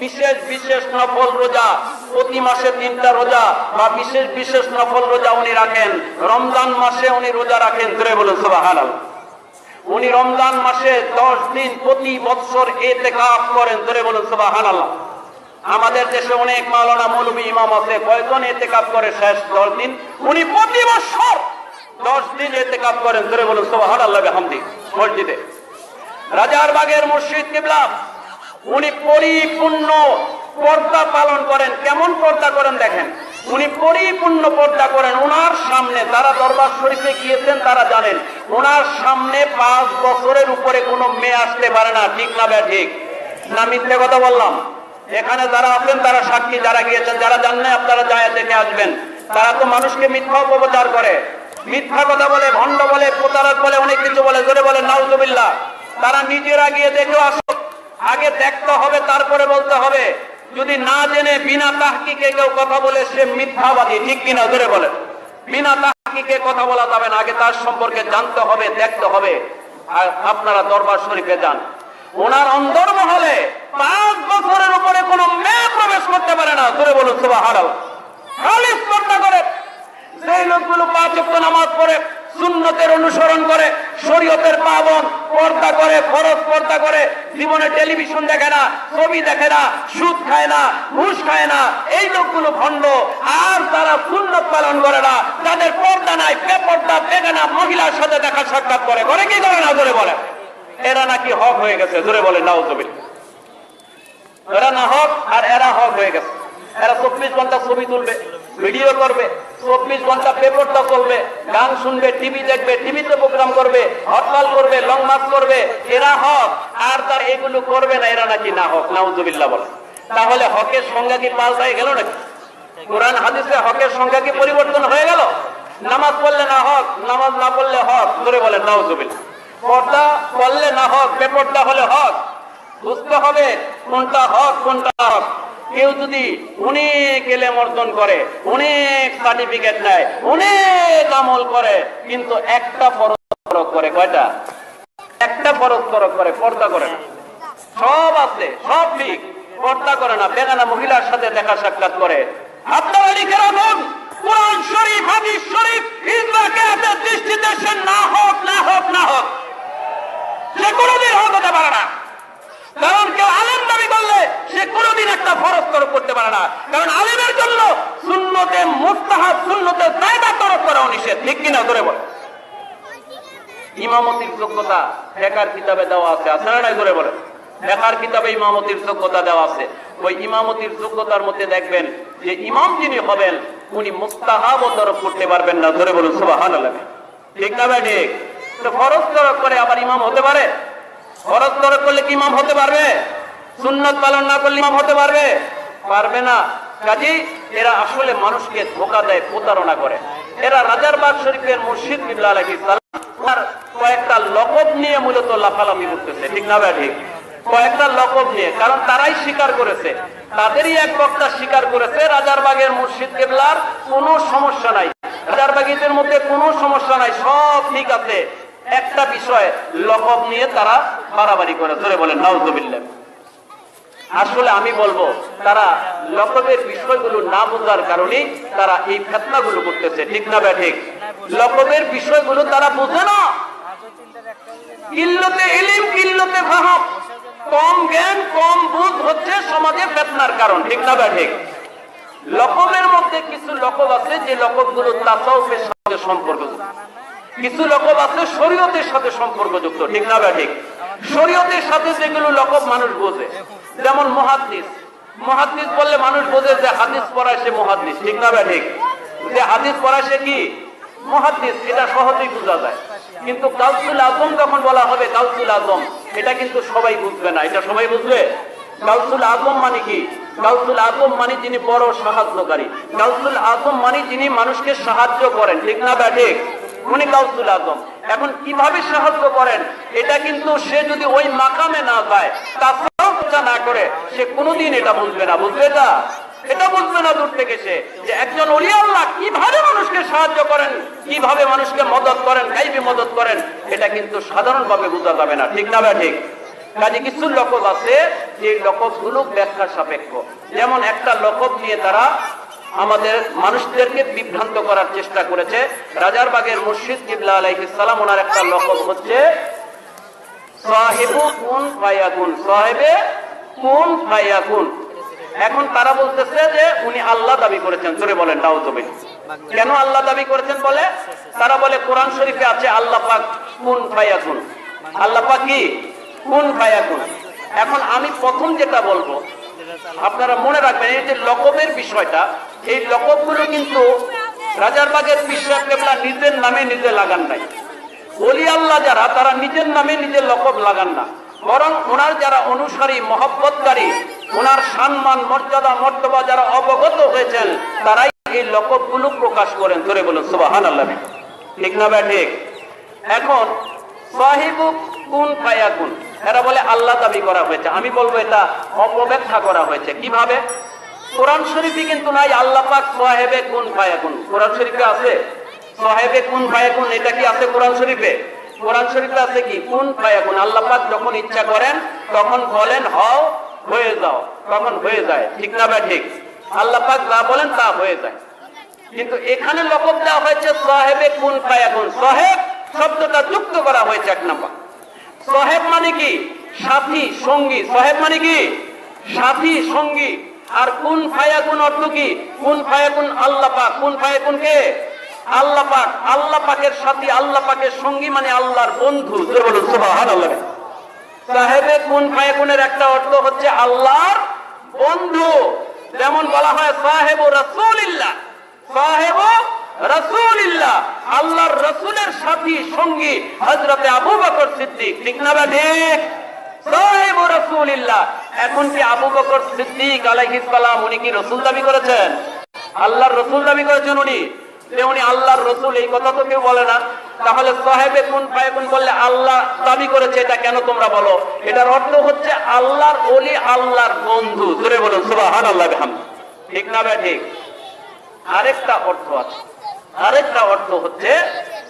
বিশেষ বিশেষ নফল রোজা, প্রতি মাসে 3টা রোজা বা বিশেষ বিশেষ নফল রোজা উনি রাখেন। রমজান মাসে উনি রোজা রাখেন। ধরে বলুন সুবহানাল্লাহ। উনি রমজান মাসে 10 দিন প্রতি বছর ইতিকাফ করেন। ধরে বলুন সুবহানাল্লাহ। আমাদের দেশে অনেক মাওলানা মৌলভী ইমাম আছে, কয়জন ইতিকাফ করে শেষ 10 দিন? উনি প্রতি বছর 10 দিন ইতিকাফ করেন। ধরে বলুন সুবহানাল্লাহ বিহামদি মসজিদে। রাজারবাগের মুর্শিদ কিবলা উনি পরিপূর্ণ পর্দা পালন করেন। কেমন পর্দা করেন দেখেন, উনি পরিপূর্ণ পর্দা করেন। ওনার সামনে যারা দরবার শরীফে গিয়েছেন তারা জানেন, ওনার সামনে 5 বছরের উপরে কোনো মেয়ে আসতে পারে না। ঠিক না বে ঠিক? না মিথ্যে কথা বললাম? এখানে যারা আছেন তারা সাক্ষী, যারা গিয়েছেন, যারা জানেন আপনারা যায় দেখে আসবেন। তারা তো মানুষকে মিথ্যা অপপ্রচার করে, মিথ্যা কথা বলে, ভণ্ড বলে, প্রতারক বলে, অনেক কিছু বলে। জোরে বলে নাউজুবিল্লাহ। তারা নিজেরা গিয়ে দেখে আসো, আগে দেখতে হবে তারপরে বলতে হবে। যদি না জেনে বিনা তাহকিকে কেউ কথা বলে সে মিথ্যাবাদী। ঠিক কিনা? জোরে বলে। বিনা তাহকিকে কথা বলা যাবে না, আগে তার সম্পর্কে জানতে হবে, দেখতে হবে। আর আপনারা দরবার শরীফে যান, ওনার অন্দরমহলে 5 বছরের উপরে কোন মেয়ে প্রবেশ করতে পারে না। জোরে বলুন সুবহানাল্লাহ। খালি স্পর্ধা করে যে লোকগুলো 5 ওয়াক্ত নামাজ পড়ে, সুন্নতের অনুসরণ করে, শরীয়তের পাবন পর্দা করে, ফরজ পর্দা করে, জীবনে টেলিভিশন দেখে না, ছবি দেখে না, সুদ খায় না, ঘুষ খায় না, এই লোকগুলো ভণ্ড। আর তারা সুন্নত পালন করে না, তাদের পর্দা নাই, বেপর্দা বেগানা মহিলার সাথে দেখা সাক্ষাৎ করে কি করে না জোরে বলে? এরা নাকি হক হয়ে গেছে, জোরে বলে নাউজুবিল্লাহ। এরা না হক আর এরা হক হয়ে গেছে। এরা 24 ঘন্টা ছবি তুলবে, ভিডিও করবে, 24 ঘন্টা পেপারটা চলবে, গান শুনবে, টিভি দেখবে, টিভিতে প্রোগ্রাম করবে, হরতাল করবে, লং মার্চ করবে। এরা হক আর তার এগুলো করবে না, এরা নাকি না হক, নাউজুবিল্লাহ বলে। তাহলে হকের সংজ্ঞা কি পাল্টাই গেল নাকি? কোরআন হাদিসে হকের সংজ্ঞা কি পরিবর্তন হয়ে গেল? নামাজ পড়লে না হক, নামাজ না পড়লে হক, ধরে বলেন নাউজুবিল্লাহ। পর্দা পড়লে না হক, বেপর্দা হলে হক। বুঝতে হবে কোনটা হক কোনটা হক। কেউ যদি অনেক এলেম অর্জন করে, অনেক সার্টিফিকেট নেয়, অনেক আমল করে, কিন্তু একটা ফরজ করে, কয়টা? একটা ফরজ করে, পর্দা করে না। সব আছে, সব ঠিক, পর্দা করে না, বেগানা মহিলার সাথে দেখা সাক্ষাৎ করে। আপনারা লিখে রাখুন, কোরআন শরীফ, হাদিস শরীফ, ইসলামের দৃষ্টিতে সে না হোক, না হোক, না হোক, সে কোনোদিন হক হতে পারে না। কারণ কেউ আলেম দাবি করলে সে কোনোদিন একটা ফরজ তরক করতে পারে না। কারণ আলেমের জন্য সুন্নতে মুস্তাহাব, সুন্নতে জায়গা তরক করা নিষেধ, ঠিক কিনা ধরে বলে। ইমামতির যোগ্যতা ফিকহের কিতাবে দেওয়া আছে, আছে না নাই ধরে বলে? ফিকহের কিতাবে ইমামতির যোগ্যতা দেওয়া আছে। ওই ইমামতির যোগ্যতার মধ্যে দেখবেন যে ইমাম যিনি হবেন উনি মুস্তাহাব তরক করতে পারবেন না, ধরে বলুন সুবহানাল্লাহ। ঠিক না ভাই? ঠিক। তো ফরজ তরক করে আবার ইমাম হতে পারে? ফরজ তরক করলে কি ইমাম হতে পারবে? সুন্নত পালন না করলে ইমাম হতে পারবে? পারবে না। কাজেই এরা আসলে মানুষকে ধোঁকা দেয়, প্রতারণা করে। এরা রাজারবাগ শরীফের মুর্শিদ কিবলা আলাইহিস সালাম আর কয়েকটা লকব নিয়ে মূলত লাফালাফি করতেছে, ঠিক না ভাই? ঠিক। কয়েকটা লকব নিয়ে, কারণ তারাই স্বীকার করেছে, তাদেরই এক বক্তা স্বীকার করেছে রাজারবাগের মুর্শিদ কিবলার কোনো সমস্যা নাই, রাজারবাগীদের মধ্যে কোনো সমস্যা নাই, সব ঠিক আছে। একটা বিষয় লকব নিয়ে তারা বাড়াবাড়ি করে, ধরে বলেন নাউজুবিল্লাহ। আসলে আমি বলবো তারা লকবের বিষয়গুলো না বোঝার কারণে তারা এই ফিতনাগুলো করতেছে, ঠিক না ভাই? ঠিক। লকবের বিষয়গুলো তারা বোঝে না। কিল্লতে ইলম, কিল্লতে ফাহম, কম জ্ঞান, কম বুঝ হচ্ছে সমাজে ফিতনার কারণ, ঠিক না ভাই? ঠিক। লকবের মধ্যে কিছু লকব আছে যে লকবগুলো তাসাউফের সাথে সম্পর্কযুক্ত, কিছু লকব আছে শরীয়তের সাথে সম্পর্কযুক্ত, ঠিক না ভাই? ঠিক। শরীয়তের সাথে যেগুলো লকব মানুষ বোঝে, যেমন মুহাদ্দিস। মুহাদ্দিস বললে মানুষ বোঝে যে হাদিস পড়ায় সে মুহাদ্দিস, ঠিক না ভাই? ঠিক। যে হাদিস পড়ায় সে কি মুহাদ্দিস, এটা সহজেই বোঝা যায়। কিন্তু গাউসুল আজম যখন বলা হবে গাউসুল আজম, এটা কিন্তু সবাই বুঝবে না। এটা সবাই বুঝবে? গাউসুল আজম মানে কি? গাউসুল আজম মানে যিনি বড় সাহায্যকারী, গাউসুল আজম মানে যিনি মানুষকে সাহায্য করেন, ঠিক না ভাই? ঠিক। উনি গাউসুল আজম। এখন কিভাবে সাহায্য করেন এটা কিন্তু সে যদি ওই মাকামে না যায়, তাসাউফ না করে, সে কোনোদিন এটা বুঝবে না। বুঝবে? এটা বুঝবে না দূর থেকে সে যে একজন ওলি আল্লাহ কিভাবে মানুষকে সাহায্য করেন, কিভাবে মানুষকে মদত করেন, গাইবি মদত করেন, এটা কিন্তু সাধারণভাবে বোঝা যাবে না, ঠিক না ভাই? ঠিক। কাজে কিছু লকব আছে যে লকবগুলো ব্যাখ্যা সাপেক্ষ। যেমন একটা লকব নিয়ে তারা আমাদের মানুষদেরকে বিভ্রান্ত করার চেষ্টা করেছে। রাজারবাগের মুর্শিদ কিবলা আলাইহিস সালাম, ওনার একটা লকব হচ্ছে সাহিবু কুন ফায়াকুন, সাহেবে কুন ফায়াকুন। এখন তারা বলতেছে যে উনি আল্লাহ দাবি করেছেন, জোরে বলেন নাউজুবিল্লাহ। কেন আল্লাহ দাবি করেছেন বলে? তারা বলে কোরআন শরীফে আছে আল্লাহ পাক কুন ফায়াকুন। আল্লাহ পাক কি? কুন ফায়াকুন। এখন আমি প্রথম যেটা বলবো, আপনারা মনে রাখবেন এই যে লকবের বিষয়টা, এই লকবগুলো কিন্তু রাজারবাগের পীর সাহেব কেবলা নিজের নামে নিজে লাগান নাই। ওলি আল্লাহ যারা, তারা নিজের নামে নিজের লকব লাগান না, বরং ওনার যারা অনুসারী, মহব্বতকারী, ওনার সম্মান, মর্যাদা, মর্তবা যারা অবগত হয়েছেন, তারাই এই লকবগুলো প্রকাশ করেন, ধরে বলুন সুবহানাল্লাহ। ঠিক না ভাই? ঠিক। এখন সাহিবু কুন ফায়াকুন, এরা বলে আল্লাহ দাবি করা হয়েছে। আমি বলবো এটা অপব্যাখ্যা করা হয়েছে। কিভাবে? কোরআন শরীফে কিন্তু নাই আল্লাহ পাক সাহেবে কুন ফায়াকুন। কোরআন শরীফে আছে সাহেবে কুন ফায়াকুন, এটা কি আছে কোরআন শরীফে? কোরআন শরীফে আছে কি? কুন ফায়াকুন। আল্লাহ পাক যখন ইচ্ছা করেন তখন বলেন হও, হয়ে যাও, তখন হয়ে যায়, ঠিক না ভাই? ঠিক। আল্লাহ পাক যা বলেন তা হয়ে যায়। কিন্তু এখানে লকব দেওয়া হয়েছে সাহেবে কুন ফায়াকুন। সাহেব শব্দটা যুক্ত করা হয়েছে এক নাম্বার। সাহেব মানে কি? সাথী, সঙ্গী। সাহেব মানে কি? সাথী, সঙ্গী। আর কুন ফায়াকুন অর্থ কি? কুন ফায়াকুন আল্লাহ পাক। কুন ফায়াকুন কে? আল্লাহ পাক। আল্লাহ পাকের সাথী, আল্লাহ পাকের সঙ্গী মানে আল্লাহর বন্ধু। জোরে বলুন সুবহানাল্লাহ। সাহেবে কুন ফায়াকুনের একটা অর্থ হচ্ছে আল্লাহর বন্ধু। যেমন বলা হয় সাহেব রাসূলিল্লাহ, সাহেব রাসূলিল্লাহ, আল্লাহর রাসূলের সাথী সঙ্গী হযরতে আবু বকর সিদ্দিক। ঠিক না ঠিক? সাহেব রাসূলিল্লাহ। এখন কি আবু বকর সিদ্দিক আলাইহিস সালাম উনি কি রাসূল দাবি করেছেন? আল্লাহর রাসূল দাবি করেছেন উনি? যে উনি আল্লাহর রাসূল এই কথা তো কেউ বলে না। তাহলে সাহেবে কুন ফায়াকুন বললে আল্লাহ দাবি করেছে, এটা কেন তোমরা বলো? এটার অর্থ হচ্ছে আল্লাহর ওলি, আল্লাহর বন্ধু। জোরে বলুন সুবহানাল্লাহ বিহামদি। ঠিক না ঠিক? আরেকটা অর্থ আছে, আরেকটা অর্থ হচ্ছে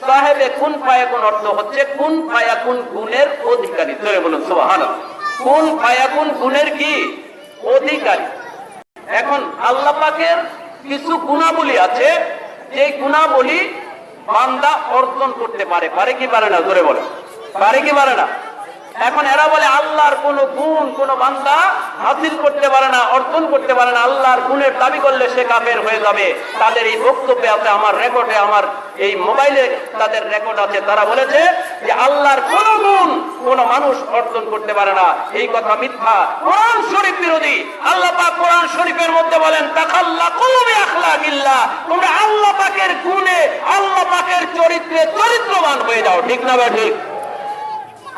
সাহেবে কুন ফায়াকুন অর্থ হচ্ছে কুন ফায়াকুন গুণের অধিকারী। জোরে বলুন সুবহানাল্লাহ। কুন ফায়াকুন গুণের কি? অধিকারী। এখন আল্লাহ পাকের কিছু গুণাবলী আছে, যে গুণাবলী বান্দা অর্জন করতে পারে। পারে কি পারে না? জোরে বলে। পারে কি পারে না? এখন এরা বলে আল্লাহর কোন গুণ কোন বান্দা হাসিল করতে পারে না, অর্জন করতে পারে না। আল্লাহর গুণের দাবি করলে সে কাফের হয়ে যাবে। তাদের এই বক্তব্যে আছে, আমার রেকর্ডে, আমার এই মোবাইলে তাদের রেকর্ড আছে। তারা বলেছে যে আল্লাহর কোন গুণ কোন মানুষ অর্জন করতে পারে না। এই কথা মিথ্যা, কোরআন শরীফ বিরোধী। আল্লাহ পাক কোরআন শরীফের মধ্যে বলেন তাখাল্লাকু বিআখলাকিল্লাহ, তোমরা আল্লাহ পাকের গুণে, আল্লাহ পাকের চরিত্রে চরিত্রবান হয়ে যাও। ঠিক না বা ঠিক?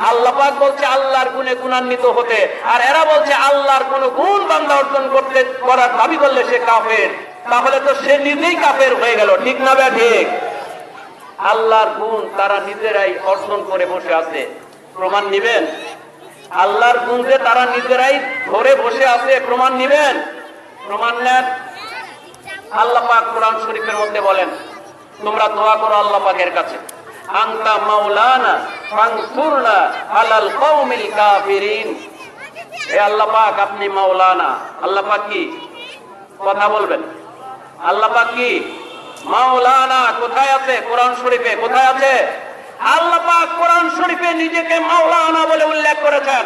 আল্লাহ পাক বলছে আল্লাহর গুণে গুণান্বিত হতে, আর এরা বলছে আল্লাহর কোন গুণ বান্দা অর্জন করতে করার দাবি করলে সে কাফের। তাহলে তো সে নিজেই কাফের হয়ে গেল। ঠিক না বা ঠিক? আল্লাহর গুণ তারা নিজেরাই অর্জন করে বসে আছে। প্রমাণ নিবেন? আল্লাহর গুণ যে তারা নিজেরাই ধরে বসে আছে, প্রমাণ নিবেন? প্রমাণ নেন। আল্লাহ পাক কোরআন শরীফের মধ্যে বলেন, তোমরা দোয়া করো আল্লাহ পাকের কাছে, আনতা মাওলানা ফানসুরনা আলাল কওমিল কাফিরিন। হে আল্লাহ পাক আপনি মাওলানা। আল্লাহ পাক কি? কথা বলবেন। আল্লাহ পাক কি? মাওলানা। কোথায় আছে? কোরআন শরীফে। কোথায় আছে? আল্লাহ পাক কোরআন শরীফে নিজেকে মাওলানা বলে উল্লেখ করেছেন।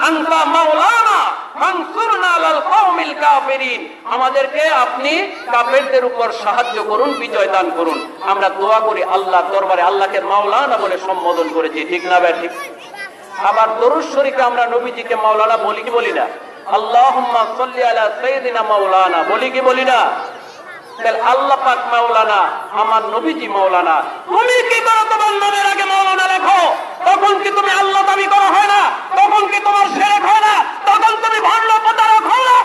আনতা মাওলানা ফানসুরনা আলাল কওমিল কাফিরিন, আমাদেরকে আপনি কাফেরদের উপর সাহায্য করুন, বিজয় দান করুন। আমরা দোয়া করি আল্লাহর দরবারে, আল্লাহকে মাওলানা বলে সম্বোধন করেছি। ঠিক না ঠিক? আবার দরুদ শরীফে আমরা নবীজিকে মাওলানা বলি কি বলি না? আল্লাহুম্মা সাল্লি আলা সাইয়্যিদিনা মাওলানা বলি কি বলি না? তাহলে আল্লাহ পাক মাওলানা, আমার নবীজি মাওলানা। তুমি কি করো? তোমার নামের আগে মাওলানা লেখো, তখন কি তুমি আল্লাহ দাবি করা হয় না? তখন কি তোমার শিরক হয় না? তখন তুমি ভণ্ড প্রতারক হও না?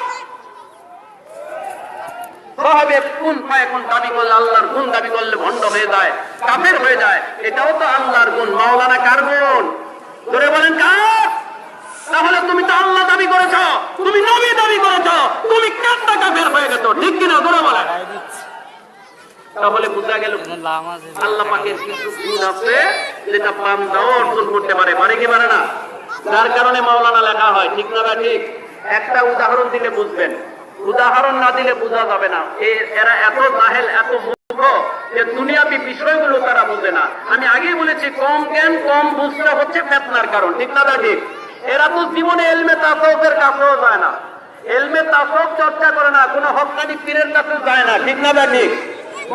সাহেবে কুন ফায়াকুন দাবি করলে, আল্লাহর গুণ দাবি করলে ভণ্ড হয়ে যায়, কাফের হয়ে যায়। এটাও তো আল্লাহর গুণ। মাওলানা কার গুণ? ধরে বলেন কার? তাহলে তুমি তো আল্লাহ দাবি করেছ, তুমি নবী দাবি করেছ, তুমি কাটটা কাফের হয়ে গেছো। ঠিক কিনা? ধরে বলেন। তাহলে বুঝা গেল আল্লাহ পাকের কিছু গুণ আছে যেটা বান্দাও অর্জন করতে পারে। পারে কি পারে না? যার কারণে মাওলানা লেখা হয়। ঠিক না ঠিক? একটা উদাহরণ দিলে বুঝবেন, উদাহরণ না দিলে বোঝা যাবে না। এরা এত জাহেল, এত মূর্খ যে দুনিয়াবি বিষয়গুলো তারা বুঝে না। আমি আগেই বলেছি কম জ্ঞান, কম বুঝতে হচ্ছে ফিতনার কারণ। ঠিক না ঠিক? এরা তো জীবনে এলমে তাসাউফের কাছেও যায় না, এলমে তাসাউফ চর্চা করে না, কোনো হক্কানি পীরের কাছে যায় না। ঠিক না ঠিক?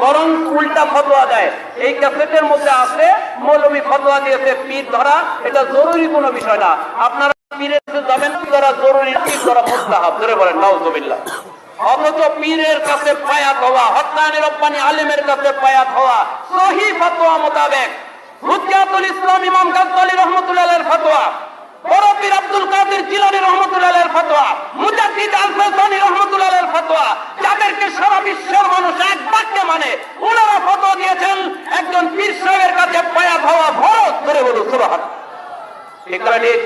বরং উল্টা ফতোয়া দেয়। এই ক্যাসেটের মধ্যে আছে মৌলবী ফতোয়া দিয়েছে পীর ধরা এটা জরুরি কোনো বিষয় না। আপনারা পীরের কাছে যাবেন, ধরা জরুরি, পীর ধরা মুস্তাহাব। ধরে বলেন নাউজুবিল্লাহ। অথচ পীরের কাছে বায়াত হওয়া, হক্কানি রব্বানি আলেমের কাছে বায়াত হওয়া সহিহ ফতোয়া মোতাবেক, হুজ্জাতুল ইসলাম ইমাম গাজ্জালী রাহমাতুল্লাহ আলাইহির ফতোয়া, বড় পীর আব্দুল কাদের জিলানী রাহমাতুল্লাহ আলাইহির ফতোয়া, মুজাদ্দিদ আল-ফাসানি রাহমাতুল্লাহ আলাইহির ফতোয়া, যাদেরকে সারা বিশ্বের মানুষ এক বাক্যে মানে, ওনারা ফতোয়া দিয়েছেন একজন পীর সাহেবের কাছে বায়াত হওয়া ফরজ। ধরে বলুন সুবহানাল্লাহ। ঠিক না ঠিক?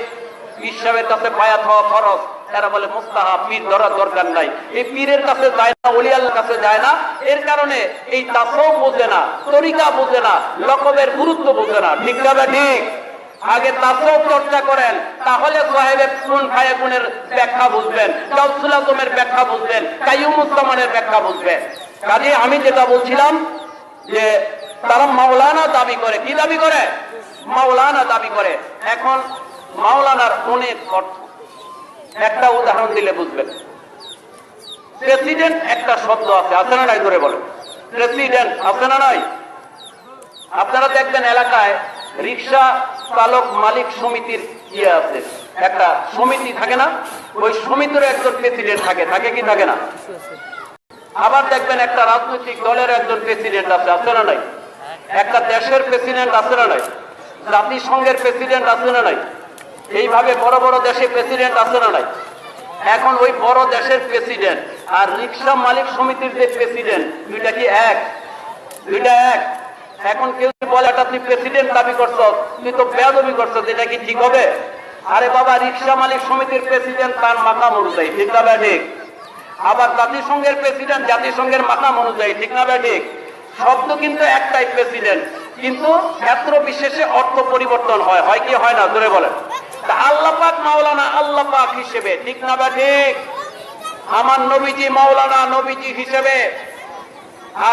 পীর সাহেবের কাছে বায়াত হওয়া ফরজ, তারা বলে মুস্তাহাব, পীর ধরার দরকার নাই। এই পীরের কাছে যায় না, ওলি আল্লাহর কাছে যায় না। এর কারণে এই তাসাউফ বোঝে না, তরিকা বোঝে না, লকবের গুরুত্ব বোঝে না। ঠিক না ঠিক? আগে তাসাউফ চর্চা করেন, তাহলে সাহেবে কুন ফায়াকুনের ব্যাখ্যা বুঝবেন, গাউসুল আজমের ব্যাখ্যা বুঝবেন, কাইয়ুমুজ্জামানের ব্যাখ্যা বুঝবেন। কাজে আমি যেটা বলছিলাম যে তারা মাওলানা দাবি করে। কি দাবি করে? মাওলানা দাবি করে। এখন মাওলানার অনেক অর্থ। একটা উদাহরণ দিলে বুঝবেন। প্রেসিডেন্ট একটা শব্দ আছে, আছে না নাই? ধরে বলেন, প্রেসিডেন্ট আছে না নাই? আপনারা দেখবেন এলাকায় রিক্সা চালক মালিক সমিতির ইয়ে আছে, একটা সমিতি থাকে না? ওই সমিতির একজন প্রেসিডেন্ট থাকে, থাকে কি থাকে না? আবার দেখবেন একটা রাজনৈতিক দলের একজন প্রেসিডেন্ট আছে, আছে না নাই? একটা দেশের প্রেসিডেন্ট আছে না নাই? জাতিসংঘের প্রেসিডেন্ট আছে না নাই? এইভাবে বড় বড় দেশে প্রেসিডেন্ট আছে না নাই? এখন ওই বড় দেশের প্রেসিডেন্ট আর রিক্সা মালিক সমিতির যে প্রেসিডেন্ট, দুইটা কি এক? দুইটা এক। এখন কেউ বলে এটা তুই প্রেসিডেন্ট দাবি করছ, তুই তো বেয়াদবি করছ, এটা কি ঠিক হবে? আরে বাবা, রিক্সা মালিক সমিতির প্রেসিডেন্ট তার মাকাম অনুযায়ী, ঠিক না ঠিক? আবার জাতিসংঘের প্রেসিডেন্ট জাতিসংঘের মাকাম অনুযায়ী, ঠিক না ঠিক? শব্দ কিন্তু একটাই, প্রেসিডেন্ট, কিন্তু ক্ষেত্র বিশেষে অর্থ পরিবর্তন হয়, হয় কি হয় না? জোরে বলেন। তা আল্লাহ পাক মাওলানা আল্লাহ পাক হিসেবে, ঠিক না ঠিক? আমার নবীজি মাওলানা নবীজি হিসেবে,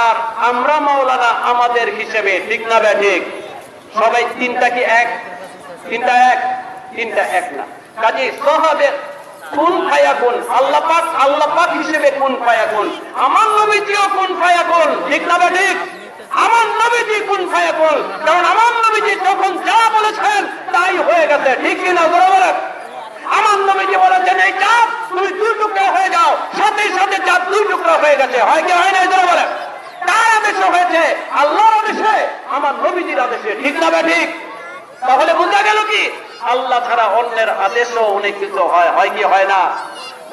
আর আমরা মাওলানা আমাদের হিসেবে, ঠিক না ঠিক? সবাই তিনটা কি এক? তিনটা এক? তিনটা এক না। কাজে সাহাবে কুন ফায়াকুন, আল্লাহ পাক হিসেবে কুন ফায়াকুন, আমার নবীজিও কুন ফায়াকুন, ঠিক না ঠিক? আমার নবীজি কুন ফায়াকুন, কারণ আমার নবীজি যখন যা বলেছেন তাই হয়ে গেছে, ঠিক কি না? বরাবর আমার নবীজি বলেছেন এই চাঁদ তুমি দুই টুকরা হয়ে যাও, সাথে সাথে চাঁদ দুই টুকরা হয়ে গেছে, হয় কি হয় না? বরাবর কার আদেশে হয়েছে? আল্লাহর আদেশে, আমার নবীজির আদেশে, ঠিক না ঠিক? তাহলে বোঝা গেল কি আল্লাহ ছাড়া অন্যের আদেশও অনেক কিছু হয়, হয় কি হয় না?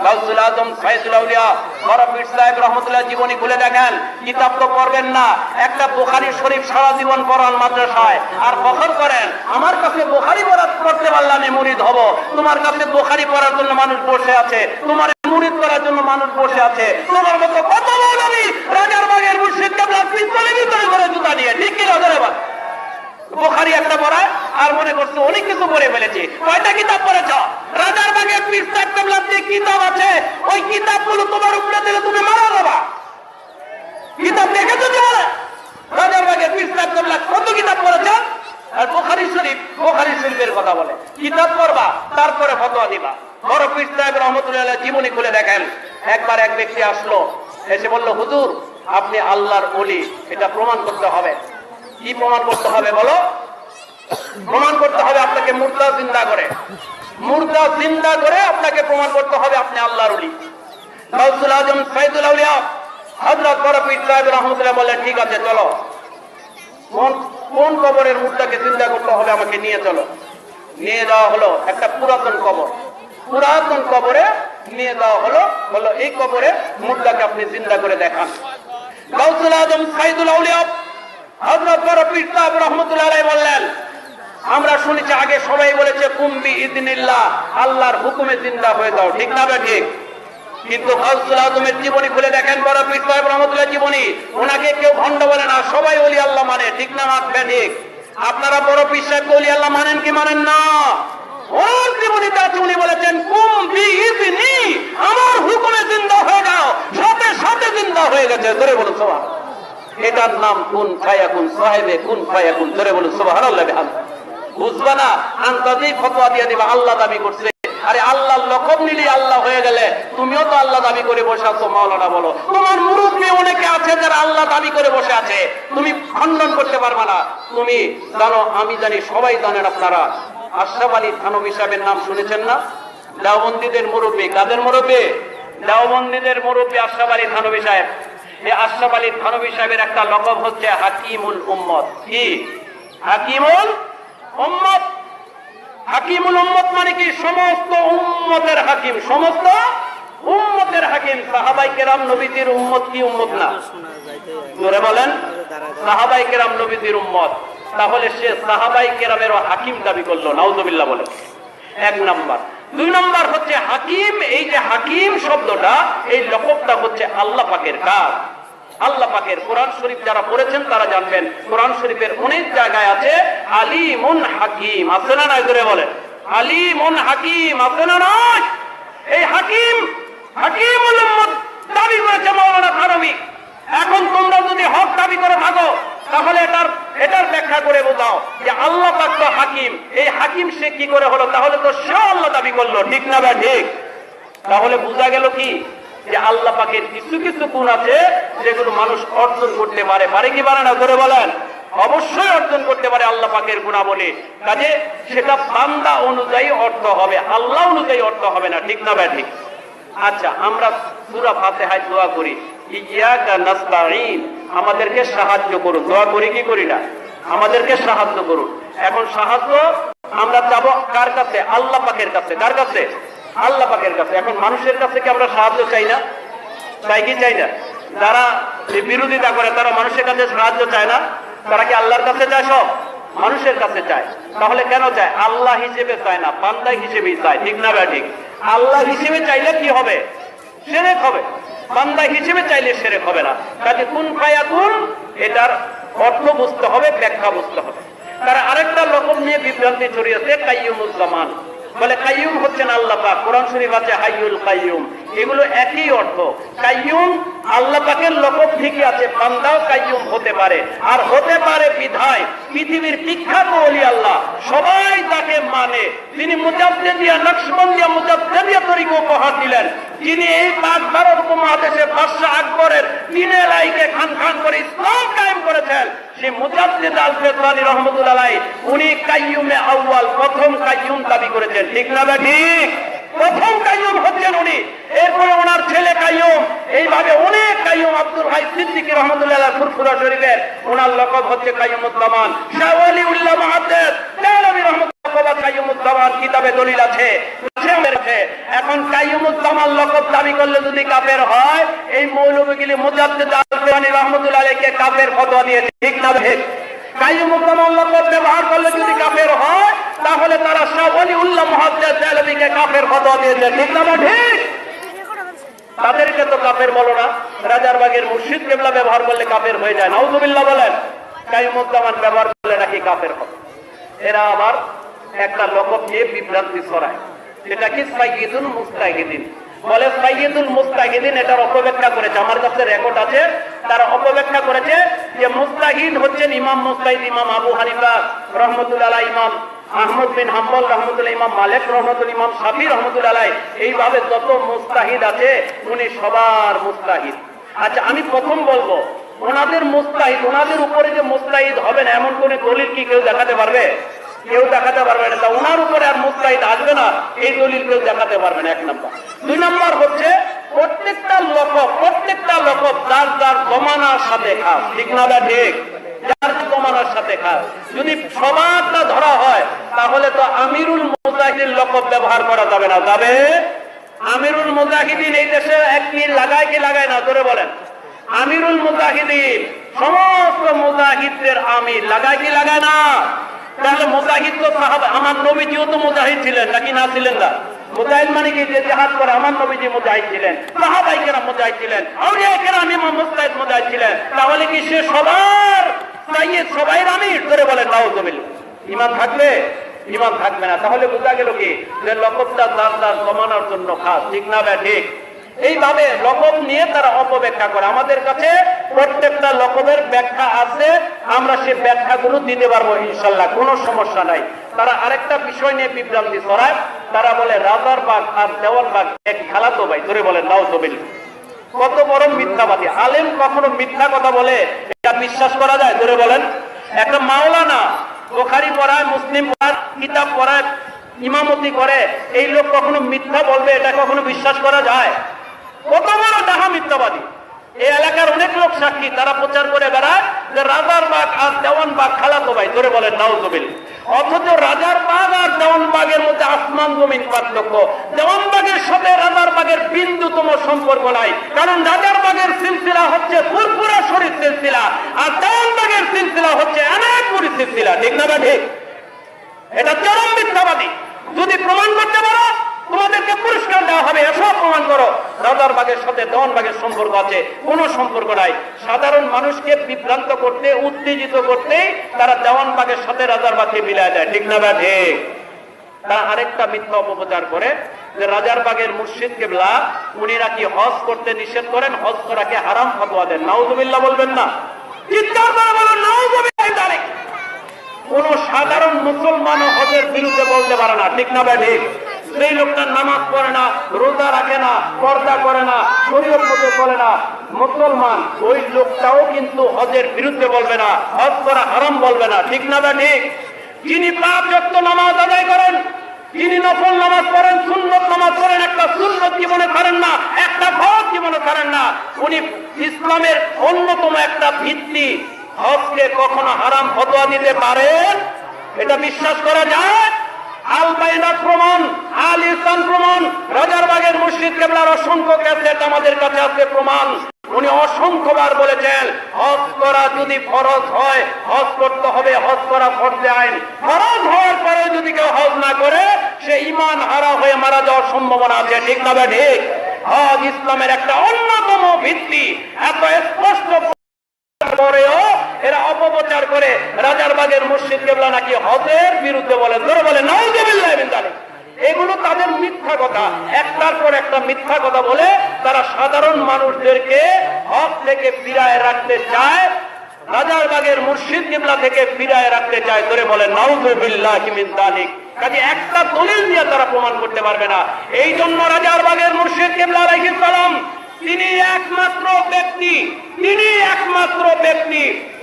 গাউসুল আজম সাইয়্যিদুল আউলিয়া বড় পীর সাহেব রহমাতুল্লাহ জীবনী খুলে দেখেন, কিতাব তো পড়বেন না, একটা বুখারী শরীফ সারা জীবন পড়ান মাদ্রাসায়, আর কখন করেন আমার কাছে বুখারী পড়তে পারলে আমি মুরিদ হব। তোমার কাছে বুখারী পড়ার জন্য মানুষ বসে আছে, তোমার মুরিদ করার জন্য মানুষ বসে আছে। তোমার মতো কত মৌলবী রাজার বাগের মুর্শিদ কেবলা পিস্তলের ভিতরে করে জুতা নিয়ে, ঠিক কি না? বুখারী একটা পড়ায় আর মনে করছো অনেক কিছু পড়ে ফেলেছি। কয়টা কিতাব পড়েছ? রাজার বাগের পীর সাহেব কেবলার যে কিতাব আছে ওই কিতাবগুলো তোমার উপরে দিলে তুমি মারা যাবা। কিতাব দেখেছো কি বলে? রাজার বাগের পীর সাহেব কেবলা কত কিতাব পড়েছ? আর বুখারী শরীফের কথা বলে। কিতাব পড়বা, তারপরে ফতোয়া দিবা। বড় পীর সাহেব রহমাতুল্লাহ আলাইহি জীবনী খুলে দেখেন, একবার এক ব্যক্তি আসলো, এসে বলল, হুজুর আপনি আল্লাহর ওলি, এটা প্রমাণ করতে হবে। কি প্রমাণ করতে হবে বলো? প্রমাণ করতে হবে আপনাকে মুর্দা জিন্দা করে, মুর্দা জিন্দা করে আপনাকে প্রমাণ করতে হবে আপনি আল্লাহর ওলি। গাউসুল আজম সাইয়্যিদুল আউলিয়া হযরত বড় পীর সাহেব রহমাতুল্লাহ বললেন, ঠিক আছে চলো, কোন কবরের মুর্দাকে জিন্দা করতে হবে আমাকে নিয়ে চলো। নিয়ে যাওয়া হলো একটা পুরাতন কবর, পুরাতন কবরে নিয়ে যাওয়া হলো, বললো এই কবরে মুর্দাকে আপনি জিন্দা করে দেখান। গাউসুল আজম সাইয়্যিদুল আউলিয়া হযরত বড় পীর সাহেব রহমাতুল্লাহ আলাইহি বললেন, আমরা শুনেছি আগে সবাই বলেছে কুম্বি ইদনিল্লাহ, আল্লাহর হুকুমে জিন্দা হয়ে যাও, ঠিক না ঠিক? কিন্তু গাউসুল আজমের জীবনী খুলে দেখেন, বড় পীর সাহেব রহমাতুল্লাহ জীবনী, ওনাকে কেউ ভণ্ড বলে না, সবাই ওলি আল্লাহ মানে, ঠিক না ঠিক? আপনারা বড় পীর সাহেব ওলি আল্লাহ মানেন কি মানেন না? ওর জীবনীতে আছে, উনি বলেছেন কুম্বি ইদনি, আমার হুকুমে জিন্দা হয়ে যাও, সাথে সাথে জিন্দা হয়ে গেছে। ধরে বলুন সুবহানাল্লাহ। এটার নাম কুন ফায়াকুন, সাহেবে কুন ফায়াকুন। ধরে বলুন সুবহানাল্লাহ। বুঝবা না, আন্তাজেই ফতোয়া দিয়ে দিবা আল্লাহ দাবি করছে। আরে আল্লাহর লকব নিলি আল্লাহ হয়ে গেলে তুমিও তো আল্লাহ দাবি করে বসে আছো। মাওলানা বলো, তোমার মুরব্বী অনেকে আছে যারা আল্লাহ দাবি করে বসে আছে, তুমি খণ্ডন করতে পারবা না। তুমি জানো, আমি জানি, সবাই জানেন, আপনারা আশরাফ আলী থানভী সাহেবের নাম শুনেছেন না? দেওবন্দীদের মুরব্বী। কাদের মুরব্বী? দেওবন্দীদের মুরব্বী আশরাফ আলী থানভী সাহেব। এই আশরাফ আলী থানভী সাহেবের একটা লকব হচ্ছে হাকিমুল উম্মত। কি? হাকিমুল উম্মত। হাকিমুল উম্মত মানে কি? সমস্ত উম্মতের হাকিম, সমস্ত উম্মতের হাকিম। সাহাবায়ে কেরাম নবীজির উম্মত কি উম্মত না? জোরে বলেন, সাহাবায়ে কেরাম নবীজির উম্মত। তাহলে সে সাহাবায়ে কেরামেরও হাকিম দাবি করলো, নাউজুবিল্লাহ বলে। এক নাম্বার। দুই নাম্বার হচ্ছে হাকিম। এই যে হাকিম শব্দটা, এই লকবটা হচ্ছে আল্লাহ পাকের কাজ। আল্লাহ পাকের কোরআন শরীফ যারা পড়েছেন তারা জানবেন, কোরআন শরীফের অনেক জায়গায় আছে আলিমুন হাকিম, আছে না নাই? ধরে বলেন, আলিমুন হাকিম, আছে না নাই? এই হাকিম, হাকিমুল উম্মত দাবি করেছে মাওলানা থানভী। এখন তোমরা যদি হক দাবি করে থাকো তাহলে এটার ব্যাখ্যা করে বোঝাও যে আল্লাহ পাক তো হাকিম, এই হাকিম সে কি করে হলো? তাহলে তো সেও আল্লাহ দাবি করলো, ঠিক না ভাই ঠিক? তাহলে বোঝা গেল কি যে আল্লাহ পাকের কিছু কিছু গুণ আছে যেগুলো মানুষ অর্জন করতে পারে, পারে কি পারে না করে বলেন? অবশ্যই অর্জন করতে পারে আল্লাহ পাকের গুণাবলী। কাজে সেটা বান্দা অনুযায়ী অর্থ হবে, আল্লাহ অনুযায়ী অর্থ হবে না, ঠিক না ভাই ঠিক? আচ্ছা, আমরা সূরা ফাতিহায় দোয়া করি ইয়াকা নাস্তাঈন, আমাদেরকে সাহায্য করুন। দোয়া করি কি করি না? আমাদেরকে সাহায্য করুন। এখন সাহায্য আমরা যাব কার কাছে? আল্লাহ পাকের কাছে। কার কাছে? আল্লাহ পাকের কাছে। এখন মানুষের কাছে কি আমরা সাহায্য চাই না? চাই কি চাই না? যারা বিরোধিতা করে তারা মানুষের কাছে সাহায্য চায় না, তারা কি আল্লাহর কাছে চায়? সব মানুষের কাছে চায়। তাহলে কেন চায়? আল্লাহ হিসেবে চায় না, বান্দা হিসেবেই চায়, ঠিক না ভাই ঠিক? আল্লাহ হিসেবে চাইলে কি হবে? শিরক হবে। বান্দা হিসেবে চাইলে শিরক হবে না। কাজে কুন ফায়াকুন এটার অর্থ বুঝতে হবে, ব্যাখ্যা বুঝতে হবে। তারা আরেকটা লকব নিয়ে বিভ্রান্তি ছড়িয়েছে, কাইয়ুমুজ জামান। বলে কাইয়ুম হচ্ছেন আল্লাহ পাক, কোরআন শরীফ আছে হাইয়ুল কাইয়ুম, এগুলো একই অর্থ। কাইয়ুম আল্লাহ পাকের লকব ঠিকই আছে, বান্দাও কাইয়ুম হতে পারে। আর হতে পারে বিধায় পৃথিবীর বিখ্যাত ওলি আল্লাহ সবাই তাকে মানে। তিনি মুজাদ্দিদিয়া নকশবন্দিয়া মুজাদ্দিদিয়া তরিকা উপহার দিলেন। যিনি এই পাক ভারত উপমহাদেশের বাদশাহ আকবরের তিনে লাইকে খান খান করে ইসলাম কায়েম করেছেন, সেই মুজাদ্দিদ আল ফেতওয়ানি রহমাতুল্লাহ আলাইহি উনি কাইয়ুমে আউয়াল, প্রথম কাইয়ুম দাবি করেছেন, ঠিক না ভাই ঠিক? প্রথম কাইয়ুম হচ্ছেন উনি। এরপরে ওনার ছেলে কাইয়ুম, এইভাবে অনেক কাইয়ুম। আব্দুল হাই সিদ্দিকী রহমাতুল্লাহ আলাইহি ফুরফুরা শরীফের ওনার লকব হচ্ছে কাইয়ুমুজ জামান। শাহ ওয়ালিউল্লাহ মুহাদ্দিস দেওলাবী রহমাতুল্লাহ কাইয়ুমুজ জামান কিতাবে দলিল আছে। এখন কাইয়ুমুজ জামান লকব দাবি করলে যদি কাফের হয়, এই মৌলবীগুলি মুজাদ্দিদ আল ফেতওয়ানি রহমাতুল্লাহ আলাইহিকে কাফের ফতোয়া দিয়েছে, ঠিক না ঠিক? কাইয়ুমুজ জামান লকব ব্যবহার করলে যদি কাফের হয়, তাহলে তারা শাহ ওয়ালিউল্লাহ মুহাদ্দিস দেওলাবীকে কাফের ফতোয়া দিয়েছে, ঠিক না ঠিক? তাদেরকে তো কাফের বলো না। রাজারবাগের মুর্শিদ কেবলা ব্যবহার করলে কাফের হয়ে যায়, নাউযুবিল্লাহ বলেন। কাইয়ুমুজ জামান ব্যবহার করলে নাকি কাফের হবে। এরা আবার একটা লকব নিয়ে বিভ্রান্তি ছড়ায়, সেটা কি সাইয়্যিদুল মুস্তাহিদিন। বলে সাইয়্যিদুল মুস্তাহিদিন, এটার অপব্যাখ্যা করেছে, আমার কাছে রেকর্ড আছে। তারা অপব্যাখ্যা করেছে যে মুস্তাহিদ হচ্ছেন ইমাম মুস্তাহিদ, ইমাম আবু হানিফা রহমাতুল্লাহ আলাইহি, ইমাম আহমদ বিন হাম্বল রহমাতুল্লাহ, ইমাম মালিক রহমাতুল্লাহ, ইমাম শাফি রহমাতুল্লাহ আলাইহি, এইভাবে যত মুস্তাহিদ আছে উনি সবার মুস্তাহিদ। আচ্ছা, আমি প্রথম বলবো ওনাদের মুস্তাহিদ, ওনাদের উপরে যে মুস্তাহিদ হবে না এমন কোন দলিল কি কেউ দেখাতে পারবে? কেউ দেখাতে পারবে না। তা ওনার উপরে আর মুস্তাহিদ আসবে না, এই দলিল কেউ দেখাতে পারবে না, এক নম্বর। দুই নম্বর হচ্ছে প্রত্যেকটা লকব যার যার জমানার সাথে খাস, ঠিক না ঠিক? যার জমানার সাথে খাস। যদি সবারটা ধরা হয় তাহলে তো আমিরুল মুজাহিদিন লকব ব্যবহার করা যাবে না। যাবে? আমিরুল মুজাহিদিন এই দেশে এক মিল লাগায় কি লাগায় না? ধরে বলেন। আমিরুল মুজাহিদিন সমস্ত মুজাহিদদের আমির, লাগায় কি লাগায় না? তাহলে মুজাহিদ তো সাহাবা, আমার নবীজিও তো মুজাহিদ ছিলেন, নাকি না ছিলেন না? মুজাহিদ মানে কি? যে জিহাদ করে। আমার নবীজি মুজাহিদ ছিলেন, সাহাবায়ে কেরাম মুজাহিদ ছিলেন, আউলিয়ায়ে কেরাম ইমাম মুস্তাহিদ মুজাহিদ ছিলেন। তাহলে কি সে সবার সাইয়্যিদ, সবাইর আমির? ধরে বলেন নাউযুবিল্লাহ। ঈমান থাকবে? ঈমান থাকবে না। তাহলে বোঝা গেল কি যে লকবটা যার যার জমানার জন্য খাস, ঠিক না ভাই ঠিক? এইভাবে লকব নিয়ে তারা অপব্যাখ্যা করে। আমাদের কাছে প্রত্যেকটা লকবের ব্যাখ্যা আছে, আমরা সেই ব্যাখ্যাগুলো দিতে পারবো ইনশাল্লাহ, কোনো সমস্যা নাই। তারা আরেকটা বিষয় নিয়ে বিভ্রান্তি ছড়ায়। তারা বলে রাজারবাগ আর দেওয়ানবাগ এক খালাতো ভাই। ধরে বলেন নাউযুবিল্লাহ। কত বড় মিথ্যাবাদী! আলেম কখনো মিথ্যা কথা বলে এটা বিশ্বাস করা যায়? ধরে বলেন। একটা মাওলানা বুখারী পড়ায়, মুসলিম পড়ায়, কিতাব পড়ায়, ইমামতি করে, এই লোক কখনো মিথ্যা বলবে এটা কখনো বিশ্বাস করা যায়? কত বড় ডাহা মিথ্যাবাদী! এই এলাকার অনেক লোক সাক্ষী, তারা প্রচার করে বেড়ায় যে রাজারবাগ আর দেওয়ানবাগ খালাতো ভাই। ধরে বলেন নাউযুবিল্লাহ। অথচ রাজারবাগ আর দেওয়ানবাগের মধ্যে আসমান জমিন পার্থক্য। দেওয়ানবাগের সাথে রাজারবাগের বিন্দুতম সম্পর্ক নাই, কারণ রাজারবাগের সিলসিলা হচ্ছে ফুরফুরা শরীফ সিলসিলা, আর দেওয়ানবাগের সিলসিলা হচ্ছে অনেকপুরি সিলসিলা, ঠিক না ঠিক? এটা চরম মিথ্যাবাদী। যদি প্রমাণ করতে পারো তোমাদেরকে পুরস্কার দেওয়া হবে। এসব প্রমাণ করো রাজারবাগের সাথে দেওয়ানবাগের সম্পর্ক আছে, কোনো সম্পর্ক নাই। সাধারণ মানুষকে বিভ্রান্ত করতে, উত্তেজিত করতে তারা দেওয়ানবাগের সাথে রাজারবাগকে মিলায় দেয়, ঠিক না ঠিক? তারা আরেকটা মিথ্যা অপপ্রচার করে যে রাজারবাগের মুর্শিদ কিবলা উনি নাকি হজ করতে নিষেধ করেন, হজ করাকে হারাম ফতোয়া দেন। নাউযুবিল্লাহ বলবেন না? চিৎকার করে বলুন নাউযুবিল্লাহ। কোন সাধারণ মুসলমান হজের বিরুদ্ধে বলতে পারে না, ঠিক না ভাই ঠিক? সেই লোকটা নামাজ পড়ে না, রোজা রাখে না, পর্দা করে না, শরীয়ত মতো চলে না, মুসলমান, ওই লোকটাও কিন্তু হজের বিরুদ্ধে বলবে না, হজ করা হারাম বলবে না, ঠিক না ভাই ঠিক? যিনি 5 ওয়াক্ত নামাজ আদায় করেন, যিনি নফল নামাজ পড়েন, সুন্নত নামাজ পড়েন, একটা সুন্নত জীবনে ছাড়েন না, একটা ফরজ জীবনে ছাড়েন না, উনি ইসলামের অন্যতম একটা ভিত্তি হজকে কখনো হারাম ফতোয়া দিতে পারেন? এটা বিশ্বাস করা যায়? আল বাইনাত প্রমাণ, আল ইহসান প্রমাণ, রাজারবাগের মুর্শিদ কেবলার অসংখ্য ক্যাসেট আমাদের কাছে আছে প্রমাণ। উনি অসংখ্যবার বলেছেন হজ করা যদি ফরজ হয় হজ করতে হবে, হজ করা ফরজে আইন। ফরজ হওয়ার পরে যদি কেউ হজ না করে সে ঈমান হারা হয়ে মারা যাওয়ার সম্ভাবনা আছে, ঠিক না ভাই ঠিক? হজ ইসলামের একটা অন্যতম ভিত্তি। এত স্পষ্ট পরেও এরা অপপ্রচার করে রাজারবাগের মুর্শিদ কেবলা নাকি হজের বিরুদ্ধে বলে, ধরে বলে নাউযুবিল্লাহ মিন যালিক। এগুলো তাদের মিথ্যা কথা, একটার পর একটা মিথ্যা কথা বলে তারা সাধারণ মানুষদেরকে হক থেকে ফিরায় রাখতে চায়, রাজারবাগের মুর্শিদ কিবলা থেকে ফিরায় রাখতে চায়, ধরে বলে নাউযুবিল্লাহ মিন যালিক। কাজে একটা দলিল দিয়ে তারা প্রমাণ করতে পারবে না। এই জন্য রাজারবাগের মুর্শিদ কিবলা আলাইহিস সালাম তিনি একমাত্র ব্যক্তি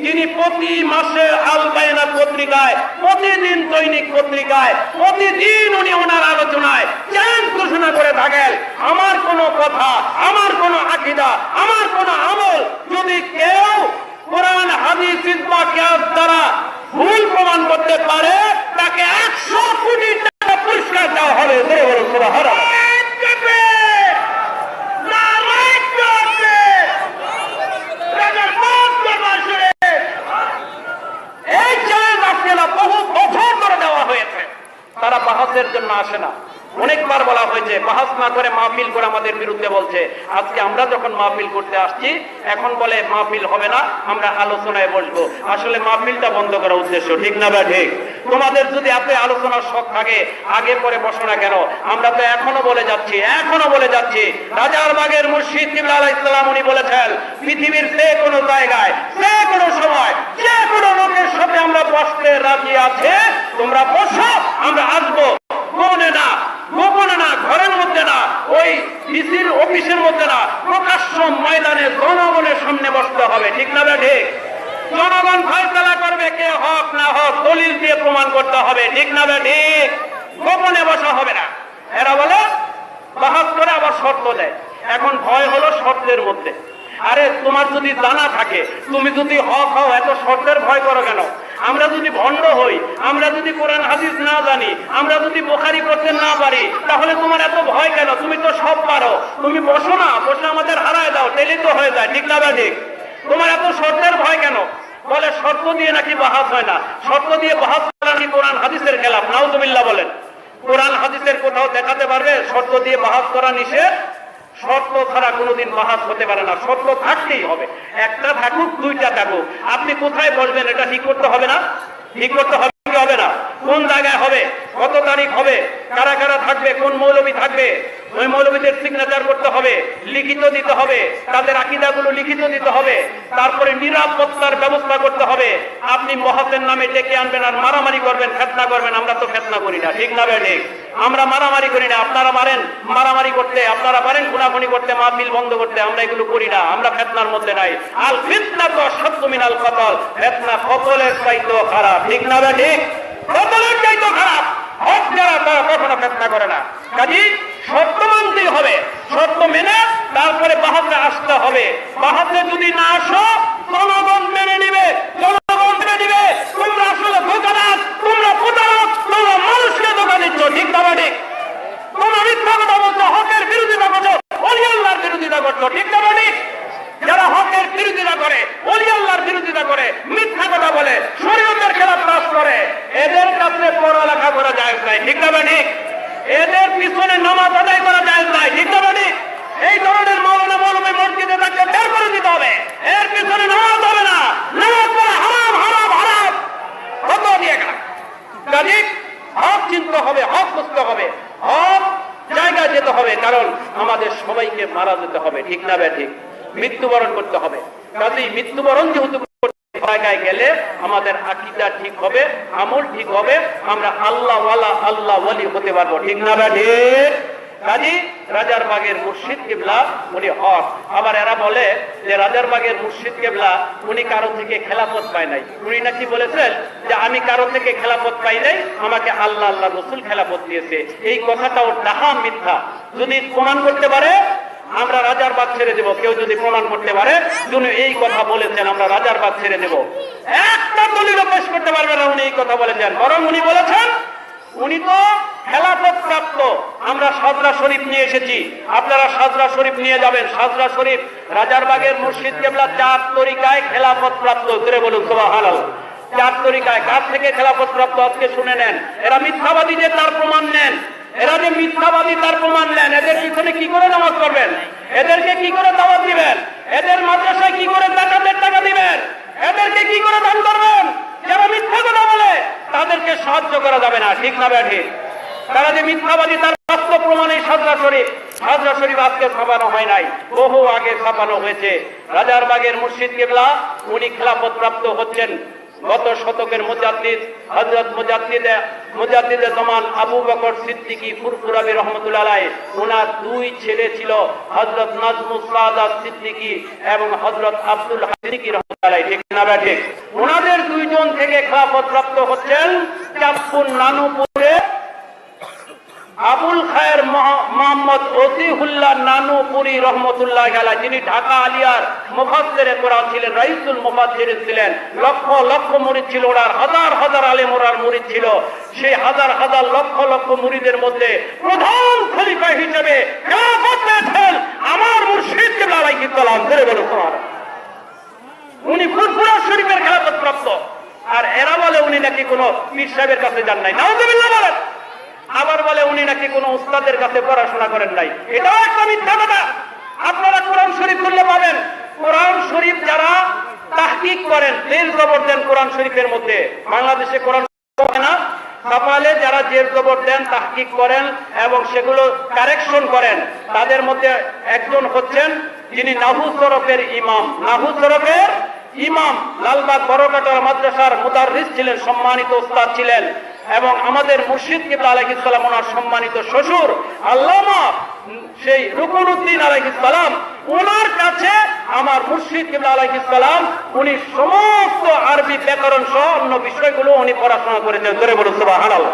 যিনি প্রতি মাসে আল বায়ানাত পত্রিকায়, প্রতিদিন দৈনিক পত্রিকায়, প্রতিদিন উনি ওনার আলোচনায় চ্যালেঞ্জ ঘোষণা করে থাকেন, আমার কোন কথা, আমার কোন আকীদা, আমার কোন আমল যদি কেউ কোরআন হাদিস ইজমা কিয়াস দ্বারা ভুল প্রমাণ করতে পারে তাকে 100 কোটি টাকা পুরস্কার দেওয়া হবে। সুবহানাল্লাহ। তারা বাহাসের জন্য আসে না, অনেকবার বলা হয়েছে বাহাস না করে মাহফিল করে আমাদের বিরুদ্ধে বলছে। আজকে আমরা যখন মাহফিল করতে আসছি এখন বলে মাহফিল হবে না, আমরা আলোচনায় বসবো। আসলে মাহফিলটা বন্ধ করার উদ্দেশ্য, ঠিক না ভাই ঠিক? তোমাদের যদি এত আলোচনার শখ থাকে আগে পরে বসো না কেন? আমরা তো এখনো বলে যাচ্ছি রাজারবাগের মুর্শিদ কিবলা আলাইহিস সালাম উনি বলেছেন পৃথিবীর যে কোনো জায়গায়, যে কোনো সময়, যে কোনো লোকের সাথে আমরা বসতে রাজি আছে, তোমরা বসো, আমরা আসবো। গোপনে না, ঘরের মধ্যে না, ওই ডিসির অফিসের মধ্যে না, প্রকাশ্য ময়দানে জনগণের সামনে বসতে হবে, ঠিক না ভাই ঠিক? জনগণ ফয়সালা করবে কে হক না হক, দলিল দিয়ে প্রমাণ করতে হবে, ঠিক না ভাই ঠিক? গোপনে বসা হবে না। এরা বলে বাহাস করে আবার শর্ত দেয়। এখন ভয় হলো শর্তের মধ্যে। আরে তোমার যদি জানা থাকে, তুমি যদি হক হও, এত শর্তের ভয় করো কেন? আমরা যদি ভণ্ড হই, আমরা যদি কোরআন হাদিস না জানি, আমরা যদি বুখারী পড়তে না পারি, তাহলে তোমার এত ভয় কেন? তুমি তো সব পারো, তুমি বসো না, বসে আমাদের হারায় দাও, তেলি তো হয়ে যায়, ঠিক না ভাই ঠিক? তোমার এত শর্তের ভয় কেন? বলে শর্ত দিয়ে নাকি বাহাস হয় না, শর্ত দিয়ে বাহাস করা নাকি কোরআন হাদিসের খেলাফ। নাউযুবিল্লাহ বলেন। কোরআন হাদিসের কোথাও দেখাতে পারবে শর্ত দিয়ে বাহাস করা নিষেধ? শর্ত ছাড়া কোনোদিন বাহাস হতে পারে না, শর্ত থাকতেই হবে। একটা থাকুক, দুইটা থাকুক, আপনি কোথায় বসবেন এটা ঠিক করতে হবে না? ঠিক করতে হবে কি হবে না? কোন জায়গায় হবে, কত তারিখ হবে, কারা কারা থাকবে, কোন মৌলবী থাকবে, ওই মৌলবীদের সিগনেচার করতে হবে, লিখিত দিতে হবে, তাদের আকীদাগুলো লিখিত দিতে হবে, তারপরে নিরাপত্তার ব্যবস্থা করতে হবে। আপনি মহাসের নামে ডেকে আনবেন আর মারামারি করবেন, ফেতনা করবেন। আমরা তো ফেতনা করি না, ঠিক না ভাই ঠিক? আমরা মারামারি করি না। আপনারা মারেন মারামারি করতে, আপনারা পারেন খুনাখুনি করতে, মাহফিল বন্ধ করতে, আমরা এগুলো করি না। আমরা ফেতনার মধ্যে নাই। আল ফিতনাতু আশাদ্দু মিনাল কতল, ফেতনা কতলের চাইতেও খারাপ, ঠিক না ভাই ঠিক? কতলের চাইতেও খারাপ। হক যারা তারা কখনো ফেতনা করে না। কাজেই শর্ত মানতেই হবে, শর্ত মেনে তারপরে বাহাসে আসতে হবে। বাহাসে যদি না আসো, জনগণ মেনে নিবে, জনগণ মেনে নিবে তোমরা আসলে ধোঁকাবাজ, তোমরা প্রতারক, তোমরা মানুষকে ধোঁকা দিচ্ছ, ঠিক না ভাই ঠিক? তোমরা মিথ্যা কথা বলছো, হকের বিরোধিতা করছো, ওলি আল্লাহর বিরোধিতা করছো, ঠিক না ভাই ঠিক? যারা হকের বিরোধিতা করে, ওলি আল্লাহর বিরোধিতা করে, মিথ্যা কথা বলে, শরীয়তের খেলাফ কাজ করে, এদের কাছে পড়ালেখা করা যায় নাই, ঠিক না ভাই ঠিক? এদের পিছনে নামাজ আদায় করা যায় নাই, ঠিক না ভাই ঠিক? এই ধরনের মাওলানা মৌলবী মসজিদে তাকে বের করে দিতে হবে। এর পিছনে নামাজ হবে না, নামাজ পড়া হারাম, হারাম, হারাম, কত দিয়ে গেল। কাজে হক চিনতে হবে, হক বুঝতে হবে, হক জায়গায় যেতে হবে, কারণ আমাদের সবাইকে মারা যেতে হবে, ঠিক না ভাই ঠিক? মৃত্যুবরণ করতে হবে। কাজেই মৃত্যুবরণ যেহেতু করতে জায়গায় গেলে আমাদের আকীদা ঠিক হবে, আমল ঠিক হবে, আমরা আল্লাহ ওয়ালা আল্লাহ ওয়ালি হতে পারবো। ঠিক না ঠিক? কাজী রাজারবাগের মুর্শিদ কিবলা উনি হক। আবার এরা বলে যে রাজারবাগের মুর্শিদ কিবলা উনি কারো থেকে খেলাফত পায় নাই। উনি নাকি বলেছেন যে আমি কারো থেকে খেলাফত পাই নাই, আমাকে আল্লাহ আল্লাহ রসুল খেলাফত দিয়েছে। এই কথাটাও ডাহা মিথ্যা। যদি প্রমাণ করতে পারে আমরা রাজারবাগ ছেড়ে দেব। কেউ যদি প্রমাণ করতে পারে উনি এই কথা বলেছেন আমরা রাজারবাগ ছেড়ে দেব, একটা দলিল পেশ করতে পারবে না উনি এই কথা বলেছেন। বরং উনি বলেছেন উনি তো খেলাফত প্রাপ্ত। আমরা সাজরা শরীফ নিয়ে এসেছি, আপনারা সাজরা শরীফ নিয়ে যাবেন। সাজরা শরীফ রাজারবাগের মুর্শিদ কিবলা 4 তরিকায় খেলাফত প্রাপ্ত। করে বলুন সুবহানাল্লাহ। 4 তরিকায়। কার থেকে খেলাফত প্রাপ্ত আজকে শুনে নেন। এরা মিথ্যাবাদী যে তার প্রমাণ নেন, এরা যে মিথ্যাবাদী তার প্রমাণ নেন। এদের পিছনে কি করে নামাজ পড়বেন? এদেরকে কি করে দাওয়াত দিবেন? এদের মাদ্রাসায় কি করে জাকাতের টাকা দিবেন? এদেরকে কি করে দান করবেন? যারা মিথ্যা কথা বলে তাদেরকে সাহায্য করা যাবে না। ঠিক না ঠিক? তারা যে মিথ্যাবাদী তার বাস্তব প্রমাণে সাজরা শরীফ। সাজরা শরীফ আজকে ছাপানো হয় নাই, বহু আগে ছাপানো হয়েছে। রাজারবাগের মুর্শিদ কিবলা উনি খেলাফত প্রাপ্ত হচ্ছেন গত শতকের মুজাদ্দিদ হযরত মুজাদ্দিদে জামান আবু বকর সিদ্দিকী ফুরফুরাবি রাহমাতুল্লাহ আলাইহি। ওনার 2 ছেলে ছিল, হযরত নাজমুস সাদাত সিদ্দিকী এবং হযরত আব্দুল সিদ্দিকী রাহমাতুল্লাহ আলাইহি। ঠিক না ঠিক? ওনাদের 2 জন থেকে খেলাফত প্রাপ্ত হচ্ছেন চাঁদপুর নানুপুরে আবুল খায়ের মোহাম্মদ ওসিহুল্লাহ নানুপুরি রহমতুল্লাহ আলাইহি, যিনি ঢাকা আলিয়ার মুফাসসিরে কোরআন ছিলেন, রাইসুল মুফাসসিরিন ছিলেন। লক্ষ লক্ষ মুরিদ ছিল ওনার, হাজার হাজার আলেম ওনার মুরিদ ছিল। সেই হাজার হাজার লক্ষ লক্ষ মুরিদের মধ্যে প্রধান খলিফা হিসেবে খেলাফত পেয়েছেন আমার মুর্শিদ কিবলা আলাইহিস সালাম। করে বলুন সুবহানাল্লাহ। উনি ফুরফুরা শরীফের খেলাফত প্রাপ্ত। আর এরা বলে উনি নাকি কোনো পীর সাহেবের কাছে যান নাই। নাউযুবিল্লাহ বলেন। আবার বলে উনি নাকি কোনো উস্তাদের কাছে পড়াশোনা করেন নাই। এটাও একটা মিথ্যা কথা। আপনারা কোরআন শরীফ খুললে পাবেন, কোরআন শরীফ যারা তাহকিক করেন, জের জবর দেন কোরআন শরীফের মধ্যে। বাংলাদেশে কোরআন না ছাপালে যারা জের জবর দেন, তাহকিক করেন এবং সেগুলো কারেকশন করেন, তাদের মধ্যে একজন হচ্ছেন যিনি নাহু সরফের ইমাম। নাহু সরফের ইমাম লালবাগ বড়কাটা মাদ্রাসার মুদাররিস ছিলেন, সম্মানিত উস্তাদ ছিলেন। এবং আমাদের মুর্শিদ কিবলা আলাইহিস সালাম ওনার সম্মানিত শ্বশুর আল্লামা সেই রুকনুদ্দিন আলাইহিস সালাম, ওনার কাছে আমার মুর্শিদ কিবলা আলাইহিস সালাম উনি সমস্ত আরবি ব্যাকরণ সহ অন্য বিষয়গুলো উনি পড়াশোনা করেছেন। ধরে বলুন সুবহানাল্লাহ।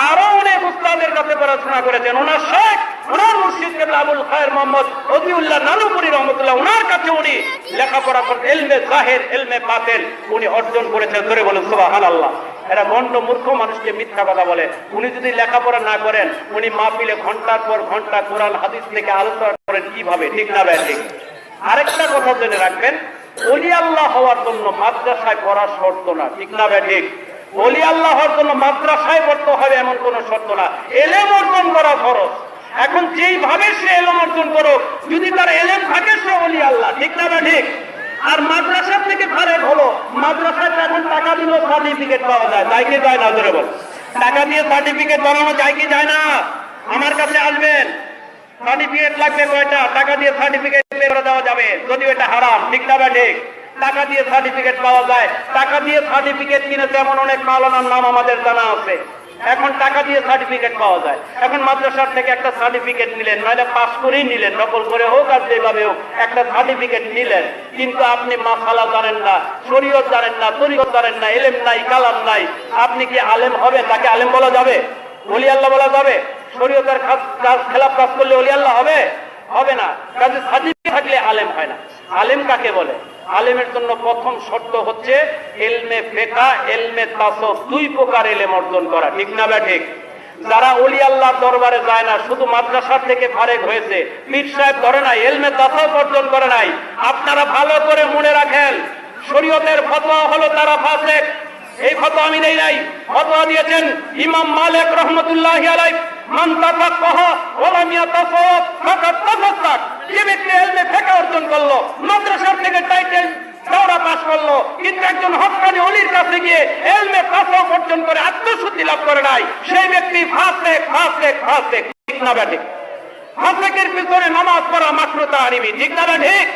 আরো অনেক উস্তাদের কাছে পড়াশোনা করেছেন। ওনার শেখ ওনার মুর্শিদ কিবলা আবুল খায়ের মোহাম্মদ ওসিউল্লাহ নানুপুরি রহমতুল্লাহ, ওনার কাছে উনি লেখাপড়া করে ইলমে জাহির ইলমে বাতিন উনি অর্জন করেছেন। ধরে বলুন সুবহানাল্লাহ। এরা গণ্ড মূর্খ মানুষকে মিথ্যা কথা বলে। উনি যদি লেখাপড়া না করেন, উনি মাহফিলে ঘন্টার পর ঘন্টা কোরআন হাদিস থেকে আলোচনা করেন কিভাবে? ঠিক না ঠিক? আরেকটা কথা জেনে রাখবেন, ওলি আল্লাহ হওয়ার জন্য মাদ্রাসায় পড়া শর্ত না। ঠিক না ঠিক? ওলি আল্লাহ হওয়ার জন্য মাদ্রাসায় পড়তে হবে এমন কোন শর্ত না। এলেম অর্জন করা ফরজ। এখন যেইভাবে সে এলেম অর্জন করুক, যদি তার এলেম থাকে সে ওলি আল্লাহ। ঠিক না ঠিক? আর মাদ্রাসা থেকে ফারেক হলো, মাদ্রাসায় এখন টাকা দিলেও সার্টিফিকেট পাওয়া যায়, যায় কি যায় না? ধরে বল, টাকা দিয়ে সার্টিফিকেট বানানো যায় কি যায় না? আমার কাছে আসবেন, সার্টিফিকেট লাগবে কয়টা? টাকা দিয়ে সার্টিফিকেট করে দেওয়া যাবে, যদিও এটা হারাম। ঠিক না ঠিক? টাকা দিয়ে সার্টিফিকেট পাওয়া যায়। টাকা দিয়ে সার্টিফিকেট কিনেছে এমন অনেক মাওলানার নাম আমাদের জানা আছে। এখন টাকা দিয়ে সার্টিফিকেট পাওয়া যায়। এখন মাদ্রাসার থেকে একটা সার্টিফিকেট নিলেন, নইলে পাস করেই নিলেন, নকল করে হোক আর যেভাবে হোক একটা সার্টিফিকেট নিলেন, কিন্তু আপনি মাসালা জানেন না, শরীয়ত জানেন না, তরিকত জানেন না, ইলম নাই, কালাম নাই, আপনি কি আলেম হবে? তাকে আলেম বলা যাবে? ওলি আল্লাহ বলা যাবে? শরীয়তের খেলাফ কাজ করলে ওলি আল্লাহ হবে? হবে না। কাজে সার্টিফিকেট থাকলে আলেম হয় না। আলেম কাকে বলে? আলেমের জন্য প্রথম শর্ত হচ্ছে ইলমে ফিকহ, ইলমে তাসাউফ, 2 প্রকার ইলম অর্জন করা। ঠিক না ঠিক? যারা ওলি আল্লাহর দরবারে যায় না, শুধু মাদ্রাসা থেকে ফারেক হয়েছে, পীর সাহেব ধরে নাই, ইলমে তাসাউফ অর্জন করে নাই, আপনারা ভালো করে মনে রাখেন, শরীয়তের ফতোয়া হলো তারা ফাসিক। এই ফতোয়া আমি দেই নাই, ফতোয়া দিয়েছেন ইমাম মালিক রাহমাতুল্লাহি আলাইহি। মান তাফাক্কাহা ওয়া লাম ইয়াতাসাওয়াফ ফাকাদ তাফাক্কাক। যে ব্যক্তি ইলমে ফিকহ অর্জন করলো, মাদ্রাসা থেকে টাইটেল দৌড়া পাস করলো, কিন্তু একজন হক্কানি ওলির কাছে গিয়ে ইলমে তাসাউফ অর্জন করে আত্মশুদ্ধি লাভ করে নাই, সেই ব্যক্তি ফাসিক ফাসিক ফাসিক। ঠিক না ঠিক? ফাসিকের পিছনে নামাজ পড়া মাকরুহ তাহরিমি। ঠিক না ঠিক?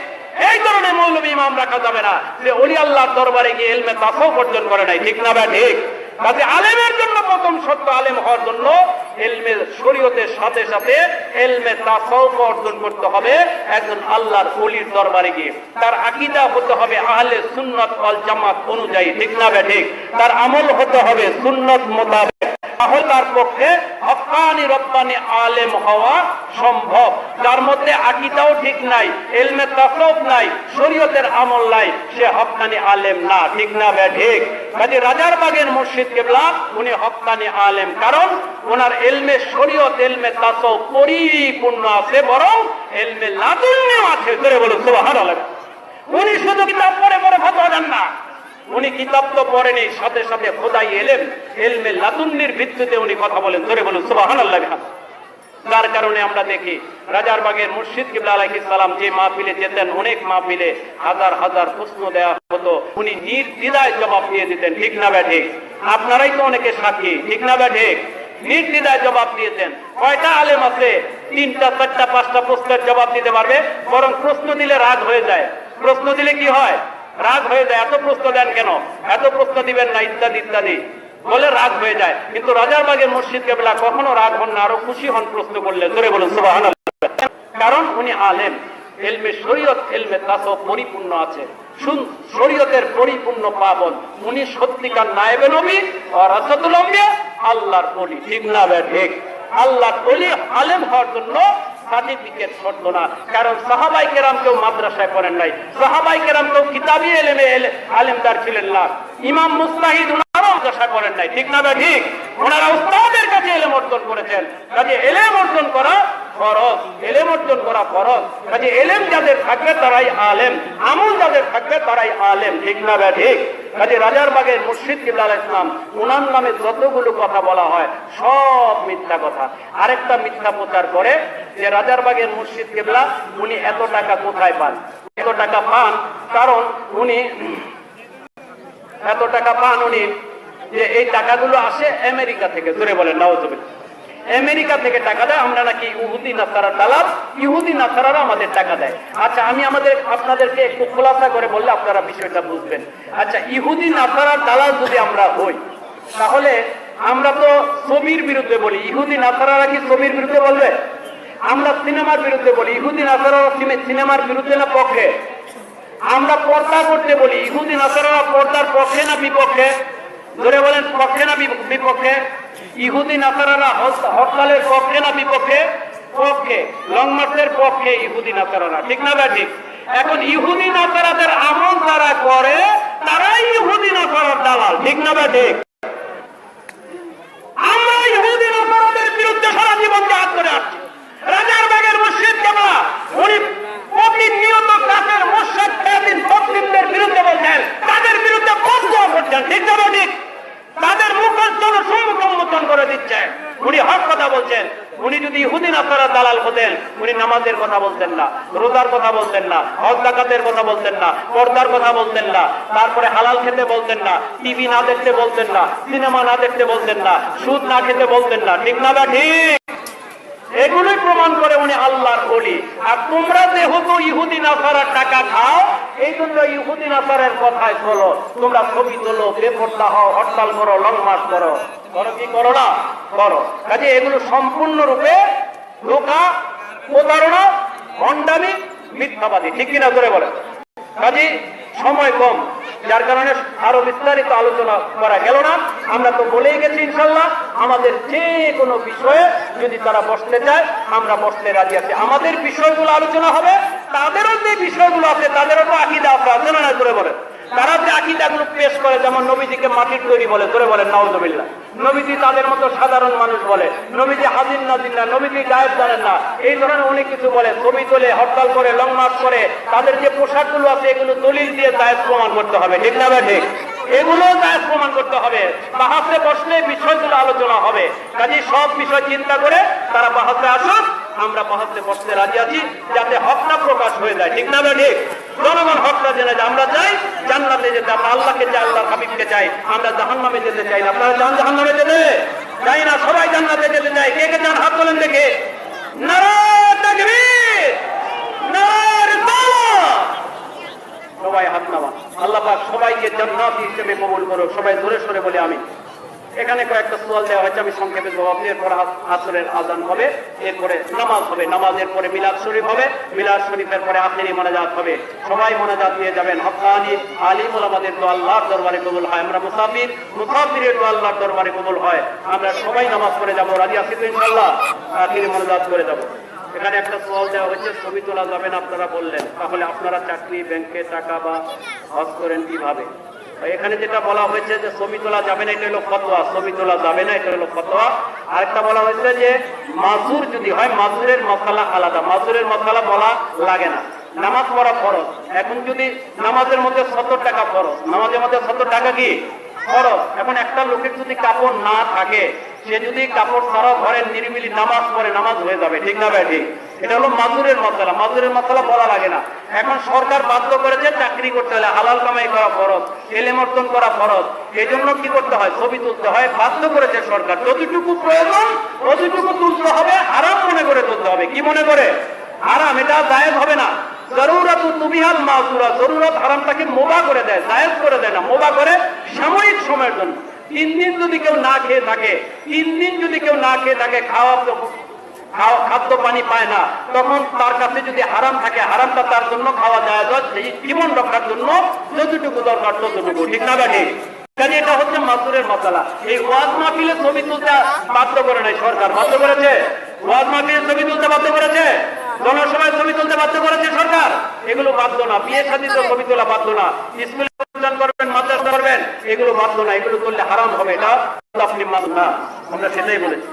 এই ধরনের মৌলবী ইমাম রাখা যাবে না যে ওলি আল্লাহর দরবারে গিয়ে ইলমে তাসাউফ অর্জন করে নাই, ঠিক না ভাই? ঠিক। কাজে আলেমের জন্য প্রথম শর্ত, আলেম হওয়ার জন্য ইলমে শরীয়তের সাথে সাথে ইলমে তাসাউফ অর্জন করতে হবে একজন আল্লাহর ওলির দরবারে গিয়ে। তার আকীদা হতে হবে আহলে সুন্নাত ওয়াল জামাত অনুযায়ী, ঠিক না ভাই? ঠিক। তার আমল হতে হবে সুন্নাত মোতাবেক, তাহলে তার পক্ষে হক্কানি রব্বানি আলেম হওয়া সম্ভব। যার মধ্যে আকীদাও ঠিক নাই, ইলমে তাসাউফ নাই, শরীয়তের আমল নাই, সে হক্কানি আলেম না, ঠিক না ভাই? ঠিক। কাজে রাজারবাগের মুর্শিদ কিবলা উনি হক্কানি আলেম, কারণ ওনার ইলমে শরীয়ত ইলমে তাসাউফ পরিপূর্ণ আছে, বরং ইলমে লাদুন্নিও আছে। ধরে বলুন সুবহানাল্লাহ। উনি শুধু কিতাব পড়ে পড়ে ফতোয়া দেন না, উনি কিতাব তো পড়েনি, সাথে সাথে খোদাই এলেম ইলমে লাদুন্নির ভিত্তিতে উনি কথা বলেন। ধরে বলুন সুবহানাল্লাহ। যার কারণে আমরা দেখি রাজারবাগের মুর্শিদ কিবলা আলাইহিস সালাম যে মাহফিলে যেতেন, অনেক মাহফিলে হাজার হাজার প্রশ্ন দেওয়া হতো, উনি নির্দ্বিধায় জবাব দিয়ে দিতেন, ঠিক না ভাই? ঠিক। আপনারাই তো অনেকে সাক্ষী, ঠিক না ভাই? ঠিক। নির্দ্বিধায় জবাব দিয়েছেন। কয়টা আলেম আছে 3টা 4টা 5টা প্রশ্নের জবাব দিতে পারবে? বরং প্রশ্ন দিলে রাগ হয়ে যায়। প্রশ্ন দিলে কি হয়? রাগ হয়ে যায়। এত প্রশ্ন দেন কেন, এত প্রশ্ন দিবেন না, ইত্যাদি ইত্যাদি বলে রাগ হয়ে যায়। কিন্তু রাজারবাগের মুর্শিদ কিবলা কখনো রাগ হন না, আরো খুশি হন প্রশ্ন করলে। ধরে বলুন সুবহানাল্লাহ। কারণ উনি আলেম, ইলমে শরীয়ত ইলমে তাসাউফ পরিপূর্ণ আছে, শরীয়তের পরিপূর্ণ পাবন। উনি সত্যিকার নায়েবে নবী আর রাসূলুল আম্বিয়া, আল্লাহর ওলি, ঠিক না ভাই? ঠিক। আল্লাহর ওলি আলেম হওয়ার জন্য সার্টিফিকেট শর্ত না, কারণ সাহাবায়ে কেরাম কেউ মাদ্রাসায় পড়েন নাই, সাহাবায়ে কেরাম কেউ কিতাবি ইলমে আলেমদার ছিলেন না, ইমাম মুজতাহিদ ওনারাও মাদ্রাসায় পড়েন নাই, ঠিক না ভাই? ঠিক। ওনারা উস্তাদের কাছে ইলম অর্জন করেছেন। কাজে ইলম অর্জন করা ফরজ, ইলম অর্জন করা ফরজ। কাজে ইলম যাদের থাকবে তারাই আলেম, আমল যাদের থাকবে তারাই আলেম, ঠিক না ভাই? ঠিক। কাজে রাজারবাগের মুর্শিদ কিবলা আলাইহিস সালাম ওনার নামে যতগুলো কথা বলা হয় সব মিথ্যা কথা। আরেকটা মিথ্যা প্রচার করে যে রাজারবাগের মুর্শিদ কিবলা উনি এত টাকা কোথায় পান। এত টাকা পান কারণ উনি এত টাকা পান উনি যে এই টাকাগুলো আসে আমেরিকা থেকে। জোরে বলেন নাউজুবিল্লাহ। আমেরিকা থেকে টাকা দেয়, আমরা নাকি ইহুদি নাসারার দালাল, ইহুদি নাসারারা আমাদের টাকা দেয়। আচ্ছা, আমি আপনাদেরকে একটু খোলাসা করে বললে আপনারা বিষয়টা বুঝবেন। আচ্ছা, ইহুদি নাসারার দালাল যদি আমরা হই, তাহলে আমরা তো ছবির বিরুদ্ধে বলি, ইহুদি নাসারারা কি ছবির বিরুদ্ধে বলবে? আমরা সিনেমার বিরুদ্ধে বলি, ইহুদি নাসারারা সিনেমার বিরুদ্ধে না পক্ষে? আমরা পর্দা করতে বলি, ইহুদি নাসারারা পর্দার পক্ষে না বিপক্ষে? ধরে বলেন পক্ষে না বিপক্ষে? ইহুদি নাসারারা হরতালের পক্ষে না বিপক্ষে? পক্ষে। লং মার্চের পক্ষে ইহুদি নাসারারা, ঠিক না ভাই? ঠিক। এখন ইহুদি নাসারাদের আমল যারা করে তারাই ইহুদি নাসারার দালাল, ঠিক না ভাই? ঠিক। আমরা ইহুদি নাসারাদের বিরুদ্ধে সারা জীবন জাহাদ করে আসছি। রাজারবাগের মুর্শিদ কিবলা উনি প্রতিনিয়ত কাফের মুশরিক কাফির মুসলিমদের বিরুদ্ধে বলছেন, তাদের বিরুদ্ধে ফতোয়া করছেন, ঠিক না ভাই? ঠিক। তাদের মুখস্থ সম্মুখীন করে দিচ্ছেন। উনি হক কথা বলছেন। উনি যদি ইহুদি নাসারার দালাল হতেন, উনি নামাজের কথা বলতেন না, রোজার কথা বলতেন না, হজ যাকাতের কথা বলতেন না, পর্দার কথা বলতেন না, তারপরে হালাল খেতে বলতেন না, টিভি না দেখতে বলতেন না, সিনেমা না দেখতে বলতেন না, সুদ না খেতে বলতেন না, ঠিক না ভাই? ঠিক। এগুলোই প্রমাণ করে উনি আল্লাহর ওলি। আর তোমরা যেহেতু ইহুদি নাসারার টাকা খাও, এই জন্য ইহুদি নাসারের কথায় চলো। তোমরা ছবি তোলো, বেপরদা হও, হরতাল করো, লং মার্চ করো, করো কি করো না? করো। কাজে এগুলো সম্পূর্ণরূপে ধোঁকা, প্রতারণা, ভণ্ডামি, মিথ্যাবাদী, ঠিক কিনা? ধরে বলে। কাজে সময় কম, যার কারণে আরো বিস্তারিত আলোচনা করা গেল না। আমরা তো বলেই গেছি ইনশাল্লাহ আমাদের যে কোনো বিষয়ে যদি তারা বসতে চায় আমরা বসতে রাজি আছি। আমাদের বিষয়গুলো আলোচনা হবে, তাদেরও যে বিষয়গুলো আছে তাদেরও তো আকীদা আছে না? করে বলে তারা যে আকীদাগুলো পেশ করে, যেমন নবীজিকে মাটির তৈরি বলে, ধরে বলেন নাউজুবিল্লাহ। নবীজি তাদের মতো সাধারণ মানুষ বলে, নবীজি হাজির নাজির না, নবীজি গায়েব জানেন না, এই ধরনের অনেক কিছু বলে। ছবি তোলে, হরতাল করে, লং মার্চ করে। তাদের যে পোশাকগুলো আছে এগুলো দলিল দিয়ে জায়েজ প্রমাণ করতে হবে, ঠিক না ভাই? ঠিক। এগুলো জায়েজ প্রমাণ করতে হবে। বাহাসে বসলে বিষয়গুলো আলোচনা হবে। কাজে সব বিষয় চিন্তা করে তারা বাহাসে আসুক, আমরা বাহাসে বসতে রাজি আছি, যাতে হকটা প্রকাশ হয়ে যায়, ঠিক না ভাই? ঠিক। জনগণ হকটা জেনে যায়। আমরা চাই জান্নাতে যেতে, আমরা আল্লাহকে চাই, আল্লাহর হাবিবকে চাই। আমরা জাহান্নামে যেতে চাই না। আপনারা চান জাহান্নামে যেতে? চাই না। সবাই জান্নাতে যেতে চাই। কে কে চান হাত তোলেন দেখে। নারে তাকবীর, নারে রিসালাত। সবাই হাত নামান। আল্লাহ পাক সবাইকে জান্নাতি হিসেবে কবুল করুক। সবাই জোরে সরে বলে আমি। এখানে কয়েকটা সোয়াল দেওয়া হয়েছে, আমি সংক্ষেপে জবাব দিই। এরপরে আসরের আজান হবে, এরপরে নামাজ হবে, নামাজের পরে মিলাদ শরীফ হবে, মিলাদ শরীফের পরে আখিরি মোনাজাত হবে। সবাই মোনাজাত দিয়ে যাবেন। হক্কানি আলিম ওলামাদের তো আল্লাহর দরবারে কবুল হয়। আমরা মুসাফির, মুসাফিরের তো আল্লাহর দরবারে কবুল হয়। আমরা সবাই নামাজ পড়ে যাবো। রাজি আছি তো ইনশাআল্লাহ? আখিরি মোনাজাত করে যাবো। এখানে একটা সোয়াল দেওয়া হয়েছে, ছবি তোলা যাবে না আপনারা বললেন, তাহলে আপনারা চাকরি, ব্যাংকে টাকা বা হজ করেন কিভাবে? এখানে যেটা বলা হয়েছে যে ছবি তোলা যাবে না, এটা হলো ফতোয়া। ছবি তোলা যাবে না, এটা হলো ফতোয়া। আরেকটা বলা হয়েছে যে মাজুর যদি হয়, মাজুরের মশালা আলাদা, মাজুরের মশালা বলা লাগে না। নামাজ পড়া ফরজ। এখন যদি নামাজের মধ্যে 70 টাকা ফরজ, নামাজের মধ্যে 70 টাকা কি ফরজ। এখন একটা লোকের যদি কাপড় না থাকে, সে যদি কাপড় ছাড়াও ঘরে নিরিবিলি নামাজ পড়ে, নামাজ হয়ে যাবে। ঠিক না ভাই? ঠিক। এটা হলো মাজুরের মশালা। মাজুরের মশালা বলা লাগে না। এখন সরকার বাধ্য করেছে চাকরি করতে হলে হালাল কামাই করা ফরজ, এলেম অর্জন করা ফরজ। এই জন্য কি করতে হয়? ছবি তুলতে হয়। বাধ্য করেছে সরকার। যতটুকু প্রয়োজন ততটুকু তুলতে হবে, হারাম মনে করে তুলতে হবে। কি মনে করে? হারাম। এটা জায়েজ হবে না। জরুরত তুবিহাল মাসুরা, জরুরত হারামটাকে মোবা করে দেয়, জায়েজ করে দেয় না, মোবা করে সাময়িক সময়ের জন্য। 3 দিন যদি কেউ না খেয়ে থাকে, 3 দিন যদি কেউ না খেয়ে থাকে, খাদ্য পানি পায় না, তখন তার কাছে যদি হারাম থাকে, হারামটা তার জন্য খাওয়া যায়, জীবন রক্ষার জন্য যতটুকু দরকার ততটুকু। ঠিক না ভাই? এটা হচ্ছে মাসুরের মশালা। এই ওয়াজ মাহফিলে ছবি তুলতে বাধ্য করে নাই সরকার। বাধ্য করেছে? ওয়াজ মাহফিলে ছবি তুলতে বাধ্য করেছে? জনসভায় ছবি তুলতে বাধ্য করেছে সরকার? এগুলো বাধ্য না। বিয়ে শাদীতে ছবি তোলা বাধ্য না। স্কুলে অনুষ্ঠান করবেন, মাদ্রাসা করবেন, এগুলো বাধ্য না। এগুলো করলে হারাম হবে। এটা আপনি মানবেন না, আমরা সেটাই বলেছি।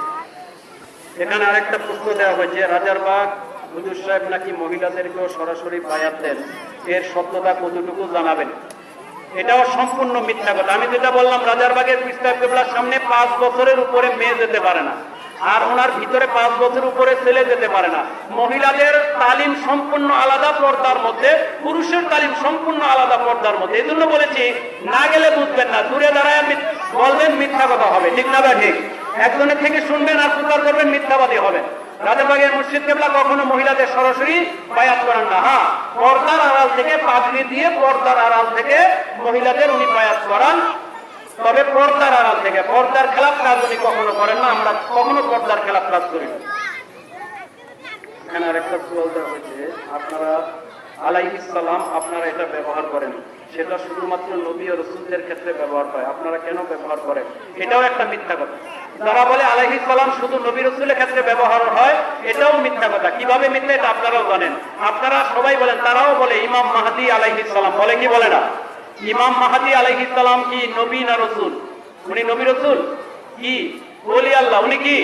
এখানে আরেকটা প্রশ্ন দেওয়া হয়েছে, রাজারবাগ হুজুর সাহেব নাকি মহিলাদেরকেও সরাসরি বায়াত দেন, এর সত্যতা কতটুকু জানাবেন? এটাও সম্পূর্ণ মিথ্যা কথা। আমি যেটা বললাম, রাজারবাগের পীর সাহেব কেবলার সামনে 5 বছরের উপরে মেয়ে যেতে পারে না, আর ওনার ভিতরে 5 বছর উপরে ছেলে যেতে পারে না। মহিলাদের তালিম সম্পূর্ণ আলাদা পর্দার মধ্যে, পুরুষের তালিম সম্পূর্ণ আলাদা পর্দার মধ্যে। এই জন্য বলেছি, না গেলে বুঝবেন না, দূরে দাঁড়ায় বলবেন, মিথ্যা কথা হবে। ঠিক না ভাই? ঠিক। একজনের থেকে শুনবেন আর প্রচার করবেন, মিথ্যাবাদী হবেন। রাজারবাগের মুর্শিদ কেবলা কখনো মহিলাদের সরাসরি বায়াত করেন না। হ্যাঁ, পর্দার আড়াল থেকে, পাগড়ি দিয়ে পর্দার আড়াল থেকে মহিলাদের উনি বায়াত করান, তবে পর্দার আড়াল থেকে। পর্দার খেলাফ কাজ উনি কখনো করেন না। আমরা কখনো পর্দার খেলাফ কাজ করি না। এখানে আরেকটা সুয়াল দেওয়া হয়েছে, আপনারা আলাইহিস সালাম আপনারা এটা ব্যবহার করেন, সেটা শুধুমাত্র নবী ও রাসূলদের ক্ষেত্রে ব্যবহার হয়, আপনারা কেন ব্যবহার করেন? এটাও একটা মিথ্যা কথা। যারা বলে আলাইহিস সালাম শুধু নবী রাসূলের ক্ষেত্রে ব্যবহার হয়, এটাও মিথ্যা কথা। কিভাবে মিথ্যা এটা আপনারাও জানেন। আপনারা সবাই বলেন, তারাও বলে ইমাম মাহদী আলাইহিস সালাম, বলে কি বলে না? ইমাম মাহদী আলাইহিস সালাম কি নবী না রাসূল? উনি নবী রাসূল কি ওলি আল্লাহ? উনি কি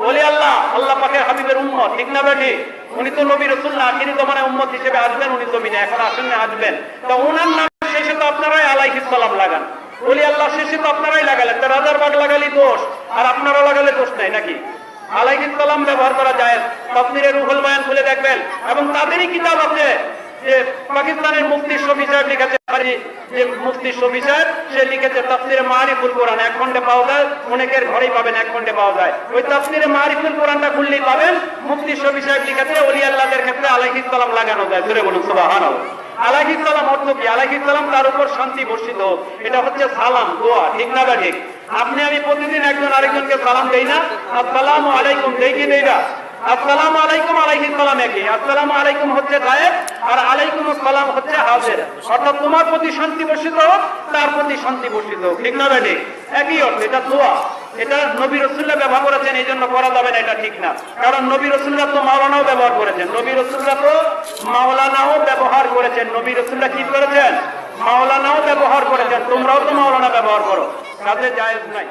ওলি আল্লাহ? আল্লাহ পাকের হাবিবের উম্মত। ঠিক না বেটি? উনি তো নবী রাসূল না, আখিরি জমানায় উম্মত হিসেবে আসবেন। উনি জমিনে এখন আসেন না, আসবেন। তো ওনার নাম শেষে তো আপনারাই আলাইহিস সালাম লাগান। ওলি আল্লাহ শেষে তো আপনারাই লাগালেন। তো রাজারবাগ লাগালি দোষ, আর আপনারা লাগালে দোষ নাই নাকি? আলাইহিস সালাম ব্যবহার করা যায়। তাফসীরে রুহুল বায়ান খুলে দেখবেন, এবং তাদেরই কিতাব আছে যে পাকিস্তানের মুফতি শফি সাহেব লিখেছে, যে মুফতি শফি সাহেব সে লিখেছে তাফসীরে মারিফুল কোরআন, 1 খণ্ডে পাওয়া যায়, অনেকের ঘরেই পাবেন 1 খণ্ডে পাওয়া যায়। ওই তাফসীরে মারিফুল কোরআনটা খুললেই পাবেন, মুফতি শফি সাহেব লিখেছে ওলি আল্লাহদের ক্ষেত্রে আলাইহিস সালাম লাগানো যায়। জোরে বলুন সুবহানাল্লাহ। আলাইহিস সালাম অর্থ কি? আলাইহিস সালাম তার উপর শান্তি বর্ষিত হোক, এটা হচ্ছে সালাম, দোয়া। ঠিক না বা ঠিক? আপনি আমি প্রতিদিন একজন আরেকজনকে সালাম দেই না? আসসালামু আলাইকুম দেই কি দেই না? আসসালামু আলাইকুম আলাইহিস সালাম একই। আসসালামু আলাইকুম হচ্ছে গায়েব, আর আলাইকুম আসসালাম হচ্ছে হাজির। অর্থাৎ তোমার প্রতি শান্তি বর্ষিত হোক, তার প্রতি শান্তি বর্ষিত হোক। ঠিক না বেটি? একই অর্থ। এটা দোয়া। এটা নবী রাসূলরা ব্যবহার করেছেন, এই জন্য করা যাবে না, এটা ঠিক না। কারণ নবী রাসূলরা তো মাওলানাও ব্যবহার করেছেন। নবী রাসূলরা তো মাওলানাও ব্যবহার করেছেন। নবী রাসূলরা কি করেছেন? মাওলানাও ব্যবহার করেছেন। তোমরাও তো মাওলানা ব্যবহার করো, কাজে জায়েজ নাই।